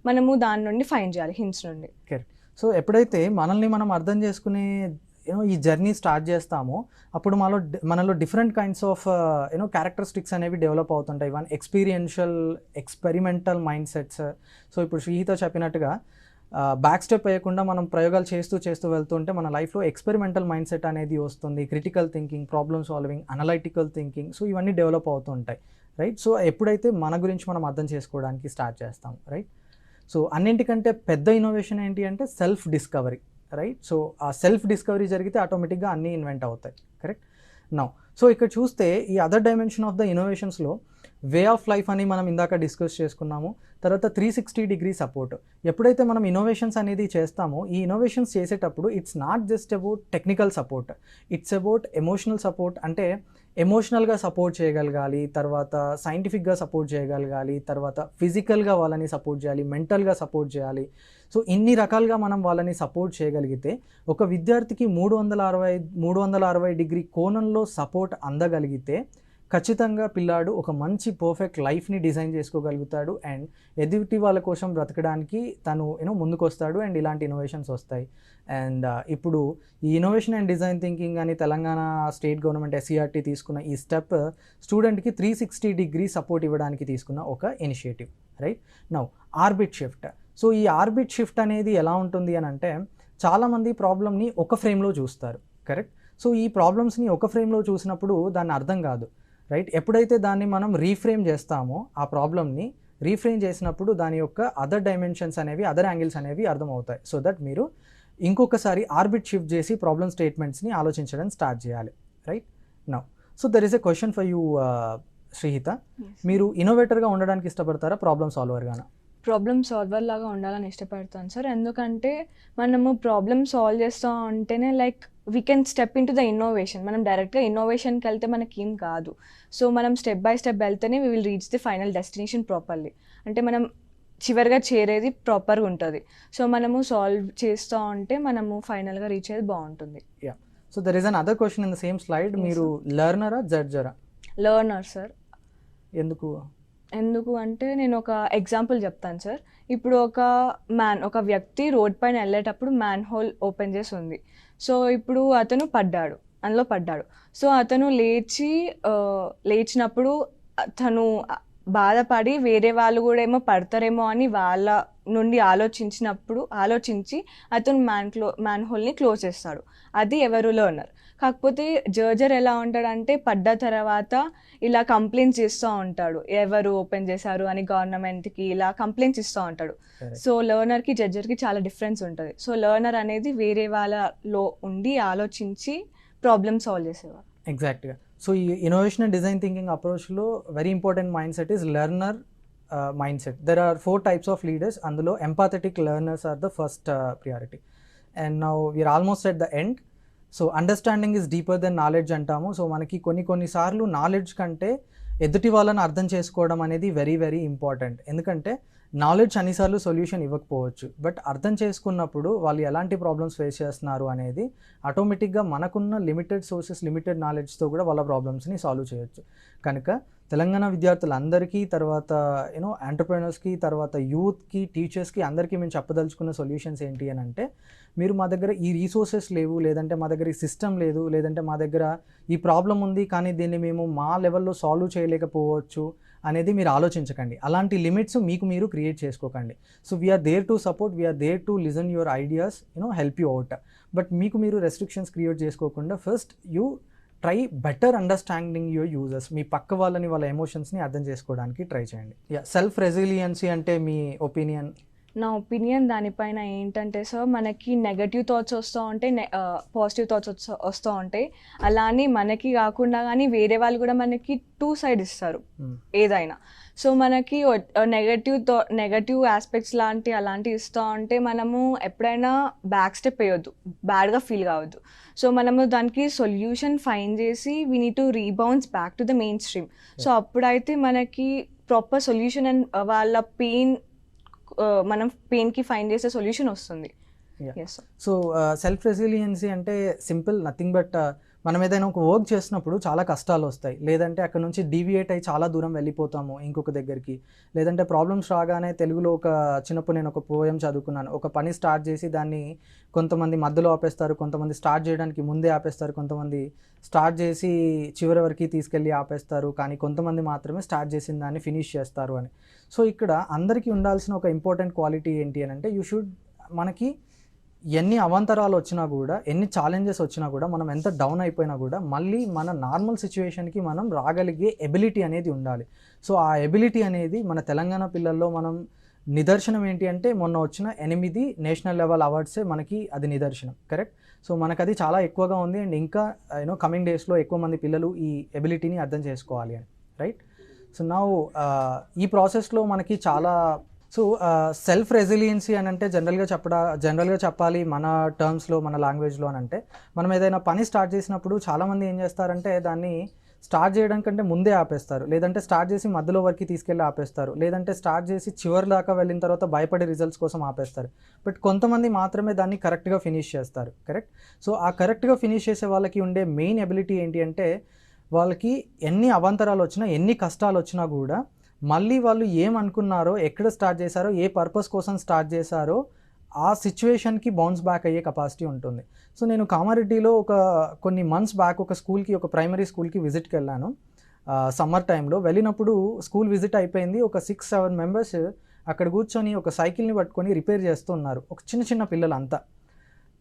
మనము దాని నుండి ఫైండ్ చేయాలి, హింట్స్ నుండి. కరెక్ట్. సో ఎప్పుడైతే మనల్ని మనం అర్థం చేసుకునే ఈ జర్నీ స్టార్ట్ చేస్తామో అప్పుడు మనలో డిఫరెంట్ కైండ్స్ ఆఫ్ క్యారెక్టరిస్టిక్స్ అనేవి డెవలప్ అవుతుంటాయి. One experimental mind sets. So ఇప్పుడు శ్రీహిత చెప్పినట్టుగా బ్యాక్ స్టెప్ వేయకుండా మనం ప్రయోగాలు చేస్తూ వెళ్తుంటే మన లైఫ్లో ఎక్స్పెరిమెంటల్ మైండ్ సెట్ అనేది వస్తుంది. Critical thinking, problem solving, analytical thinking, so ఇవన్నీ డెవలప్ అవుతుంటాయి, రైట్? సో ఎప్పుడైతే మన గురించి మనం అర్థం చేసుకోవడానికి స్టార్ట్ చేస్తాం, రైట్? సో అన్నింటికంటే పెద్ద ఇన్నోవేషన్ ఏంటి అంటే సెల్ఫ్ డిస్కవరీ, రైట్? సో ఆ సెల్ఫ్ డిస్కవరీ జరిగితే ఆటోమేటిక్గా అన్నీ ఇన్వెంట్ అవుతాయి, కరెక్ట్? నౌ సో ఇక్కడ చూస్తే ఈ అదర్ డైమెన్షన్ ఆఫ్ ద ఇన్నోవేషన్స్లో వే ఆఫ్ లైఫ్ అని మనం ఇందాక డిస్కస్ చేసుకున్నాము. తర్వాత 360 డిగ్రీ సపోర్ట్. ఎప్పుడైతే మనం ఇన్నోవేషన్స్ అనేది చేస్తామో ఈ ఇన్నోవేషన్స్ చేసేటప్పుడు it's not just about technical support, it's about emotional support. అంటే ఎమోషనల్గా సపోర్ట్ చేయగలగాలి, తర్వాత సైంటిఫిక్గా సపోర్ట్ చేయగలగాలి, తర్వాత ఫిజికల్గా వాళ్ళని సపోర్ట్ చేయాలి, మెంటల్గా సపోర్ట్ చేయాలి. సో ఇన్ని రకాలుగా మనం వాళ్ళని సపోర్ట్ చేయగలిగితే ఒక విద్యార్థికి 360 డిగ్రీ కోణంలో సపోర్ట్ అందగలిగితే ఖచ్చితంగా పిల్లాడు ఒక మంచి పర్ఫెక్ట్ లైఫ్ని డిజైన్ చేసుకోగలుగుతాడు అండ్ ఎదుటి వాళ్ళ కోసం బ్రతకడానికి తను ముందుకు వస్తాడు అండ్ ఇలాంటి ఇన్నోవేషన్స్ వస్తాయి. అండ్ ఇప్పుడు ఈ ఇన్నోవేషన్ అండ్ డిజైన్ థింకింగ్ అని తెలంగాణ స్టేట్ గవర్నమెంట్ SCRT తీసుకున్న ఈ స్టెప్ స్టూడెంట్కి 360 డిగ్రీ సపోర్ట్ ఇవ్వడానికి తీసుకున్న ఒక initiative, right? Now orbit shift. So ఈ ఆర్బిట్ షిఫ్ట్ అనేది ఎలా ఉంటుంది అని అంటే చాలామంది ప్రాబ్లమ్ని ఒక ఫ్రేమ్లో చూస్తారు, కరెక్ట్? సో ఈ ప్రాబ్లమ్స్ని ఒక ఫ్రేమ్లో చూసినప్పుడు దాన్ని అర్థం కాదు, రైట్? ఎప్పుడైతే దాన్ని మనం రీఫ్రేమ్ చేస్తామో ఆ ప్రాబ్లమ్ని రీఫ్రేమ్ చేసినప్పుడు దాని యొక్క అదర్ డైమెన్షన్స్ అనేవి, అదర్ యాంగిల్స్ అనేవి అర్థమవుతాయి. సో దట్ మీరు ఇంకొకసారి ఆర్బిట్ షిఫ్ట్ చేసి ప్రాబ్లమ్ స్టేట్మెంట్స్ని ఆలోచించడం స్టార్ట్ చేయాలి, రైట్? Now so there is a question for you Srihitha. మీరు ఇన్నోవేటర్గా ఉండడానికి ఇష్టపడతారా, ప్రాబ్లమ్ సాల్వర్గానా? ప్రాబ్లమ్ సాల్వర్ లాగా ఉండాలని ఇష్టపడతాను సార్. ఎందుకంటే మనము ప్రాబ్లమ్ సాల్వ్ చేస్తూ ఉంటేనే like we can step in to the innovation. మనం డైరెక్ట్గా ఇన్నోవేషన్కి వెళ్తే మనకి ఏం కాదు. సో మనం స్టెప్ బై స్టెప్ వెళ్తేనే we will reach the final destination properly. అంటే మనం చివరిగా చేరేది ప్రాపర్గా ఉంటుంది. సో మనము సాల్వ్ చేస్తూ ఉంటే మనము ఫైనల్గా రీచ్ అయ్యేది బాగుంటుంది. Yeah. So there is another question in the same slide. మీరు లెర్నరా జడ్జరా? Learner sir. ఎందుకు అంటే నేను ఒక ఎగ్జాంపుల్ చెప్తాను సార్. ఇప్పుడు ఒక వ్యక్తి రోడ్ పైన వెళ్ళేటప్పుడు మ్యాన్ హోల్ ఓపెన్ చేసి ఉంది. సో ఇప్పుడు అతను అందులో పడ్డాడు. సో అతను లేచినప్పుడు తను బాధపడి వేరే వాళ్ళు కూడా ఏమో పడతారేమో అని వాళ్ళ నుండి ఆలోచించి అతను మ్యాన్ హోల్ని క్లోజ్ చేస్తాడు. అది ఎవరు? లెర్నర్. కాకపోతే జడ్జర్ ఎలా ఉంటాడంటే పడ్డ తర్వాత ఇలా కంప్లైంట్స్ ఇస్తూ ఉంటాడు, ఎవరు ఓపెన్ చేశారు అని గవర్నమెంట్కి ఇలా కంప్లైంట్స్ ఇస్తూ ఉంటాడు. సో లెర్నర్కి జడ్జర్కి చాలా డిఫరెన్స్ ఉంటుంది. సో లెర్నర్ అనేది వేరే వాళ్ళలో ఉండి ఆలోచించి ప్రాబ్లమ్ సాల్వ్ చేసేవారు. ఎగ్జాక్ట్గా. సో ఈ ఇన్నోవేషన్ అండ్ డిజైన్ థింకింగ్ అప్రోచ్లో very important mindset is learner mindset. There are 4 types of leaders. అందులో empathetic learners are the first priority. And now we're almost at the end. So understanding is deeper than knowledge అంటాము. సో మనకి కొన్నిసార్లు knowledge కంటే ఎదుటి వాళ్ళని అర్థం చేసుకోవడం అనేది వెరీ వెరీ ఇంపార్టెంట్. ఎందుకంటే నాలెడ్జ్ అన్నిసార్లు సొల్యూషన్ ఇవ్వకపోవచ్చు, బట్ అర్థం చేసుకున్నప్పుడు వాళ్ళు ఎలాంటి ప్రాబ్లమ్స్ ఫేస్ చేస్తున్నారు అనేది ఆటోమేటిక్గా మనకున్న లిమిటెడ్ సోర్సెస్, లిమిటెడ్ నాలెడ్జ్తో కూడా వాళ్ళ ప్రాబ్లమ్స్ని సాల్వ్ చేయొచ్చు. కనుక తెలంగాణ విద్యార్థులందరికీ, తర్వాత ఎంటర్ప్రెనర్స్కి, తర్వాత యూత్కి, టీచర్స్కి అందరికీ మేము చెప్పదలుచుకున్న సొల్యూషన్స్ ఏంటి అని అంటే, మీరు మా దగ్గర ఈ రీసోర్సెస్ లేవు, లేదంటే మా దగ్గర ఈ సిస్టమ్ లేదు, లేదంటే మా దగ్గర ఈ ప్రాబ్లం ఉంది కానీ దీన్ని మేము మా లెవెల్లో సాల్వ్ చేయలేకపోవచ్చు అనేది మీరు ఆలోచించకండి. అలాంటి లిమిట్స్ మీకు మీరు క్రియేట్ చేసుకోకండి. So we're there to support, we're there to listen your ideas, help you out. But మీకు మీరు రెస్ట్రిక్షన్స్ క్రియేట్ చేసుకోకుండా first you try better understanding your users. మీ పక్క వాళ్ళని, వాళ్ళ ఎమోషన్స్ని అర్థం చేసుకోవడానికి ట్రై చేయండి. సెల్ఫ్ రెసిలియన్సీ అంటే మీ ఒపీనియన్? నా ఒపీనియన్ దానిపైన ఏంటంటే సార్, మనకి నెగటివ్ థాట్స్ వస్తూ ఉంటాయి, పాజిటివ్ థాట్స్ వస్తూ ఉంటాయి. అలా అని మనకి కాకుండా కానీ వేరే వాళ్ళు కూడా మనకి 2 సైడ్ ఇస్తారు ఏదైనా. సో మనకి నెగటివ్ ఆస్పెక్ట్స్ అలాంటివి ఇస్తూ ఉంటే మనము ఎప్పుడైనా బ్యాక్ స్టెప్ వేయొద్దు, బ్యాడ్గా ఫీల్ కావద్దు. సో మనము దానికి సొల్యూషన్ ఫైండ్ చేసి we need to rebounds back to the main stream. So అప్పుడైతే మనకి ప్రాపర్ సొల్యూషన్ అండ్ వాళ్ళ మనం పెయిన్కి ఫైండ్ చేసే సొల్యూషన్ వస్తుంది. సో సెల్ఫ్ రెసిలియన్సీ అంటే సింపుల్, నథింగ్ బట్ మనం ఏదైనా ఒక వర్క్ చేసినప్పుడు చాలా కష్టాలు వస్తాయి, లేదంటే అక్కడ నుంచి డీవియేట్ అయ్యి చాలా దూరం వెళ్ళిపోతాము ఇంకొక దగ్గరికి, లేదంటే ప్రాబ్లమ్స్ రాగానే తెలుగులో చిన్నప్పుడు నేను ఒక పోయం చదువుకున్నాను. ఒక పని స్టార్ట్ చేసి దాన్ని కొంతమంది మధ్యలో ఆపేస్తారు, కొంతమంది స్టార్ట్ చేయడానికి ముందే ఆపేస్తారు, కొంతమంది స్టార్ట్ చేసి చివరి వరకు తీసుకెళ్ళి ఆపేస్తారు, కానీ కొంతమంది మాత్రమే స్టార్ట్ చేసిన దాన్ని ఫినిష్ చేస్తారు అని. సో ఇక్కడ అందరికీ ఉండాల్సిన ఒక ఇంపార్టెంట్ క్వాలిటీ ఏంటి అని అంటే, మనకి ఎన్ని అవాంతరాలు వచ్చినా కూడా, ఎన్ని ఛాలెంజెస్ వచ్చినా కూడా, మనం ఎంత డౌన్ అయిపోయినా కూడా మళ్ళీ మన నార్మల్ సిచ్యువేషన్కి మనం రాగలిగే ఎబిలిటీ అనేది ఉండాలి. సో ఆ ఎబిలిటీ అనేది మన తెలంగాణ పిల్లల్లో మనం నిదర్శనం ఏంటి అంటే, మొన్న వచ్చిన 8 నేషనల్ లెవెల్ అవార్డ్సే మనకి అది నిదర్శనం. కరెక్ట్. సో మనకు అది చాలా ఎక్కువగా ఉంది, అండ్ ఇంకా కమింగ్ డేస్లో ఎక్కువ మంది పిల్లలు ఈ ఎబిలిటీని అర్థం చేసుకోవాలి అని. రైట్. సో నా ఈ ప్రాసెస్లో మనకి చాలా సెల్ఫ్ రెసిలియన్సీ అని అంటే జనరల్గా చెప్పాలి మన టర్మ్స్లో, మన లాంగ్వేజ్లో అని అంటే, మనం ఏదైనా పని స్టార్ట్ చేసినప్పుడు చాలామంది ఏం చేస్తారంటే దాన్ని స్టార్ట్ చేయడం కంటే ముందే ఆపేస్తారు, లేదంటే స్టార్ట్ చేసి మధ్యలో వరకు తీసుకెళ్ళి ఆపేస్తారు, లేదంటే స్టార్ట్ చేసి చివరి దాకా వెళ్ళిన తర్వాత భయపడే రిజల్ట్స్ కోసం ఆపేస్తారు. బట్ కొంతమంది మాత్రమే దాన్ని కరెక్ట్గా ఫినిష్ చేస్తారు. కరెక్ట్. సో ఆ కరెక్ట్గా ఫినిష్ చేసే వాళ్ళకి ఉండే మెయిన్ ఎబిలిటీ ఏంటి అంటే, వాళ్ళకి ఎన్ని అవాంతరాలు వచ్చినా, ఎన్ని కష్టాలు వచ్చినా కూడా మళ్ళీ వాళ్ళు ఏమనుకున్నారో, ఎక్కడ స్టార్ట్ చేశారో, ఏ పర్పస్ కోసం స్టార్ట్ చేశారో ఆ సిచ్యువేషన్కి బౌన్స్ బ్యాక్ అయ్యే కెపాసిటీ ఉంటుంది. సో నేను కామారెడ్డిలో కొన్ని మంత్స్ బ్యాక్ ఒక ప్రైమరీ స్కూల్కి విజిట్కి వెళ్ళాను సమ్మర్ టైంలో. వెళ్ళినప్పుడు స్కూల్ విజిట్ అయిపోయింది, ఒక 6-7 మెంబర్స్ అక్కడ కూర్చొని ఒక సైకిల్ని పట్టుకొని రిపేర్ చేస్తూ ఉన్నారు. ఒక చిన్న పిల్లలు అంతా.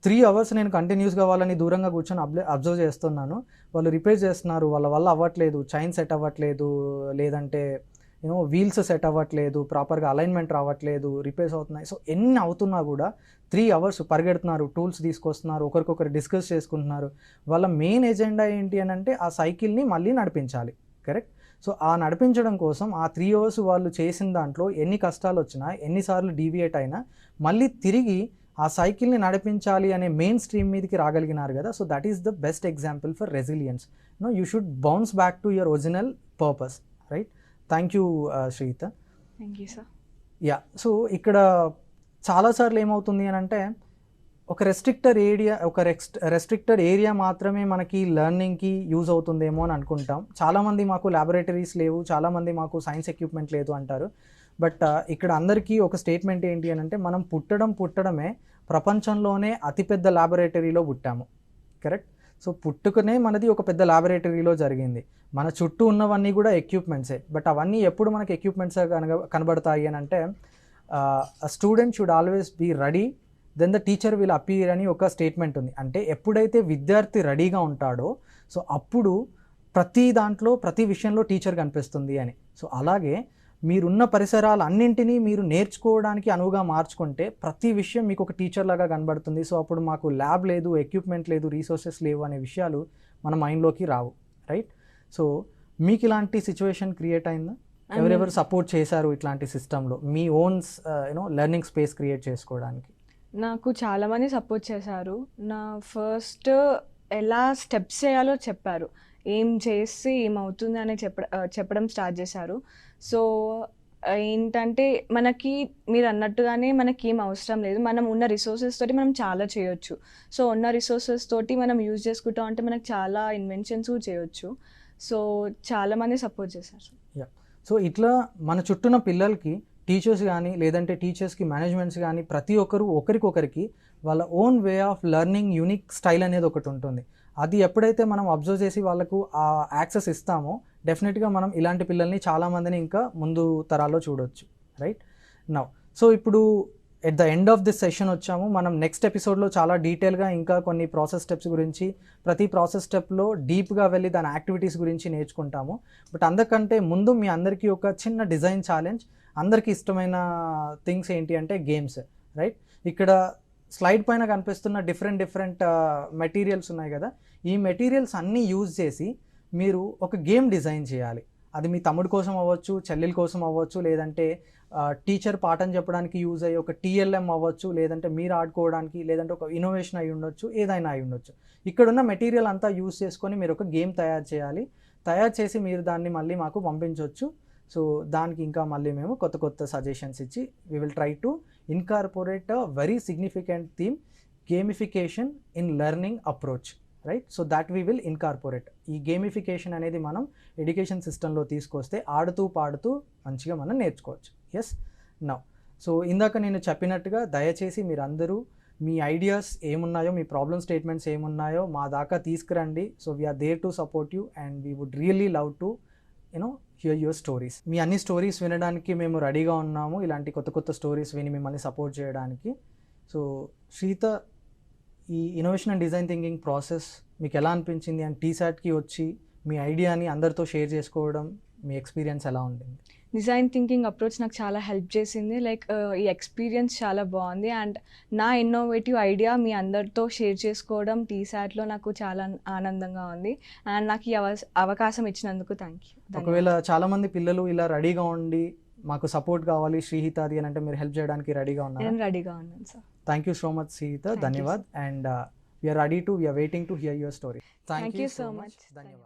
3 hours నేను కంటిన్యూస్గా వాళ్ళని దూరంగా కూర్చొని అబ్జర్వ్ చేస్తున్నాను. వాళ్ళు రిపేర్ చేస్తున్నారు, వాళ్ళ వల్ల అవ్వట్లేదు, చైన్ సెట్ అవ్వట్లేదు, లేదంటే వీల్స్ సెట్ అవ్వట్లేదు, ప్రాపర్గా అలైన్మెంట్ రావట్లేదు, రిపేర్స్ అవుతున్నాయి. సో ఎన్ని అవుతున్నా కూడా 3 hours పరిగెడుతున్నారు, టూల్స్ తీసుకొస్తున్నారు, ఒకరికొకరు డిస్కస్ చేసుకుంటున్నారు. వాళ్ళ మెయిన్ ఎజెండా ఏంటి అని అంటే ఆ సైకిల్ని మళ్ళీ నడిపించాలి. కరెక్ట్. సో ఆ నడిపించడం కోసం ఆ 3 hours వాళ్ళు చేసిన దాంట్లో ఎన్ని కష్టాలు వచ్చినా, ఎన్నిసార్లు డీవియేట్ అయినా మళ్ళీ తిరిగి ఆ సైకిల్ని నడిపించాలి అనే మెయిన్ స్ట్రీమ్ మీదకి రాగలిగినారు కదా. So that is the best example for resilience. You should bounce back to your original purpose. Right. Thank you Sritha. Thank you sir. So ఇక్కడ చాలాసార్లు ఏమవుతుంది అని అంటే, ఒక రెస్ట్రిక్టెడ్ ఏరియా మాత్రమే మనకి లెర్నింగ్కి యూజ్ అవుతుందేమో అని అనుకుంటాం. చాలామంది మాకు ల్యాబొరేటరీస్ లేవు, చాలామంది మాకు సైన్స్ ఎక్విప్మెంట్ లేదు అంటారు. బట్ ఇక్కడ అందరికీ ఒక స్టేట్మెంట్ ఏంటి అని అంటే, మనం పుట్టడమే ప్రపంచంలోనే అతిపెద్ద ల్యాబొరేటరీలో పుట్టాము. కరెక్ట్. సో పుట్టుకనే మనది ఒక పెద్ద ల్యాబొరేటరీలో జరిగింది. మన చుట్టూ ఉన్నవన్నీ కూడా ఎక్విప్మెంట్సే. బట్ అవన్నీ ఎప్పుడు మనకి ఎక్విప్మెంట్స్ కనబడతాయి అని అంటే, student should always be ready, then the teacher will appear అని ఒక స్టేట్మెంట్ ఉంది. అంటే ఎప్పుడైతే విద్యార్థి రెడీగా ఉంటాడో, సో అప్పుడు ప్రతి విషయంలో టీచర్ కనిపిస్తుంది అని. సో అలాగే మీరున్న పరిసరాలన్నింటినీ మీరు నేర్చుకోవడానికి అనువుగా మార్చుకుంటే ప్రతి విషయం మీకు ఒక టీచర్ లాగా కనబడుతుంది. సో అప్పుడు మాకు ల్యాబ్ లేదు, ఎక్విప్మెంట్ లేదు, రీసోర్సెస్ లేవు అనే విషయాలు మన మైండ్లోకి రావు. రైట్. సో మీకు ఇలాంటి సిచ్యువేషన్ క్రియేట్ అయిందా? ఎవరెవరు సపోర్ట్ చేశారు ఇట్లాంటి సిస్టంలో మీ ఓన్ లెర్నింగ్ స్పేస్ క్రియేట్ చేసుకోవడానికి? నాకు చాలామంది సపోర్ట్ చేశారు. నా ఫస్ట్ ఎలా స్టెప్స్ చేయాలో చెప్పారు, ఏం చేస్తే ఏమవుతుంది అని చెప్పడం స్టార్ట్ చేశారు. సో ఏంటంటే మనకి మీరు అన్నట్టుగానే మనకేం అవసరం లేదు. మనం ఉన్న రిసోర్సెస్ తోటి మనం చాలా చేయొచ్చు. సో, ఉన్న రిసోర్సెస్ తోటి మనం యూజ్ చేసుకుంటాం అంటే మనకు చాలా ఇన్వెన్షన్స్ కూడా చేయొచ్చు. సో, చాలామంది సపోర్ట్ చేశారు. యాహ్! సో, ఇట్లా మన చుట్టూన్న పిల్లలకి టీచర్స్ గానీ, లేదంటే టీచర్స్‌కి మేనేజ్మెంట్స్ గానీ, ప్రతి ఒక్కరు ఒకరికొకరికి వాళ్ళ own way of learning unique style అనేది ఒకటుంటుంది. అది ఎప్పుడైతే మనం అబ్జర్వ్ చేసి వాళ్ళకు ఆ యాక్సెస్ ఇస్తామో, డెఫినెట్‌గా మనం ఇలాంటి పిల్లల్ని చాలామందిని ఇంకా ముందు తరాల్లో చూడొచ్చు. రైట్? నౌ సో, ఇప్పుడు at the end of this session వచ్చాము. మనం నెక్స్ట్ ఎపిసోడ్‌లో చాలా డీటెయిల్‌గా ఇంకా కొన్ని ప్రాసెస్ స్టెప్స్ గురించి, ప్రతి ప్రాసెస్ స్టెప్‌లో డీప్‌గా వెళ్ళి దాని యాక్టివిటీస్ గురించి నేర్చుకుంటాము. బట్ అందకంటే ముందు మీ అందరికీ ఒక చిన్న డిజైన్ ఛాలెంజ్. అందరికీ ఇష్టమైన థింగ్స్ ఏంటి అంటే గేమ్స్. రైట్? ఇక్కడ స్లైడ్ పైన కనిపిస్తున్న డిఫరెంట్ మెటీరియల్స్ ఉన్నాయి కదా! ఈ మెటీరియల్స్ అన్నీ యూజ్ చేసి మీరు ఒక గేమ్ డిజైన్ చేయాలి. అది మీ తమ్ముడి కోసం అవ్వచ్చు, చెల్లెల కోసం అవ్వచ్చు, లేదంటే టీచర్ పాఠం చెప్పడానికి యూజ్ అయ్యే ఒక టీఎల్ఎం అవ్వచ్చు, లేదంటే మీరు ఆడుకోవడానికి, లేదంటే ఒక ఇన్నోవేషన్ అయి ఉండొచ్చు, ఏదైనా అయి ఉండొచ్చు. ఇక్కడున్న మెటీరియల్ అంతా యూజ్ చేసుకొని మీరు ఒక గేమ్ తయారు చేయాలి. తయారు చేసి మీరు దాన్ని మళ్ళీ మాకు పంపించవచ్చు. సో, దానికి ఇంకా మళ్ళీ మేము కొత్త సజెషన్స్ ఇచ్చి we will try to incorporate a very significant theme gamification in learning approach. Right? So, that we will incorporate. ఈ గేమిఫికేషన్ అనేది మనం ఎడ్యుకేషన్ సిస్టంలో తీసుకొస్తే ఆడుతూ పాడుతూ మంచిగా మనం నేర్చుకోవచ్చు. ఎస్? నౌ సో, ఇందాక నేను చెప్పినట్టుగా దయచేసి మీరందరూ మీ ఐడియాస్ ఏమున్నాయో, మీ ప్రాబ్లమ్ స్టేట్మెంట్స్ ఏమున్నాయో మా దాకా తీసుకురండి. So, we're there to support you and we would really love to hear your stories. మీ అన్ని స్టోరీస్ వినడానికి మేము రెడీగా ఉన్నాము. ఇలాంటి కొత్త స్టోరీస్ విని మిమ్మల్ని సపోర్ట్ చేయడానికి. సో, శ్రీత, ఈ innovation and design thinking process మీకు ఎలా అనిపించింది? అండ్ టీసాట్‌కి వచ్చి మీ ఐడియాని అందరితో షేర్ చేసుకోవడం, మీ ఎక్స్పీరియన్స్ ఎలా ఉండింది? డిజైన్ థింకింగ్ అప్రోచ్ నాకు చాలా హెల్ప్ చేసింది. లైక్ ఈ ఎక్స్పీరియన్స్ చాలా బాగుంది. అండ్ నా ఇన్నోవేటివ్ ఐడియా మీ అందరితో షేర్ చేసుకోవడం టీసాట్లో నాకు చాలా ఆనందంగా ఉంది. అండ్ నాకు ఈ అవకాశం ఇచ్చినందుకు థ్యాంక్ యూ. ఒకవేళ చాలామంది పిల్లలు ఇలా రెడీగా ఉండి మాకు సపోర్ట్ కావాలి శ్రీహితాది అని అంటే మీరు హెల్ప్ చేయడానికి రెడీగా ఉన్నారు? నేను రెడీగా ఉన్నాను sir. Thank you so much Srihitha. ధన్యవాద్. And we're waiting to hear your story. Thank you so much. ధన్యవాద్.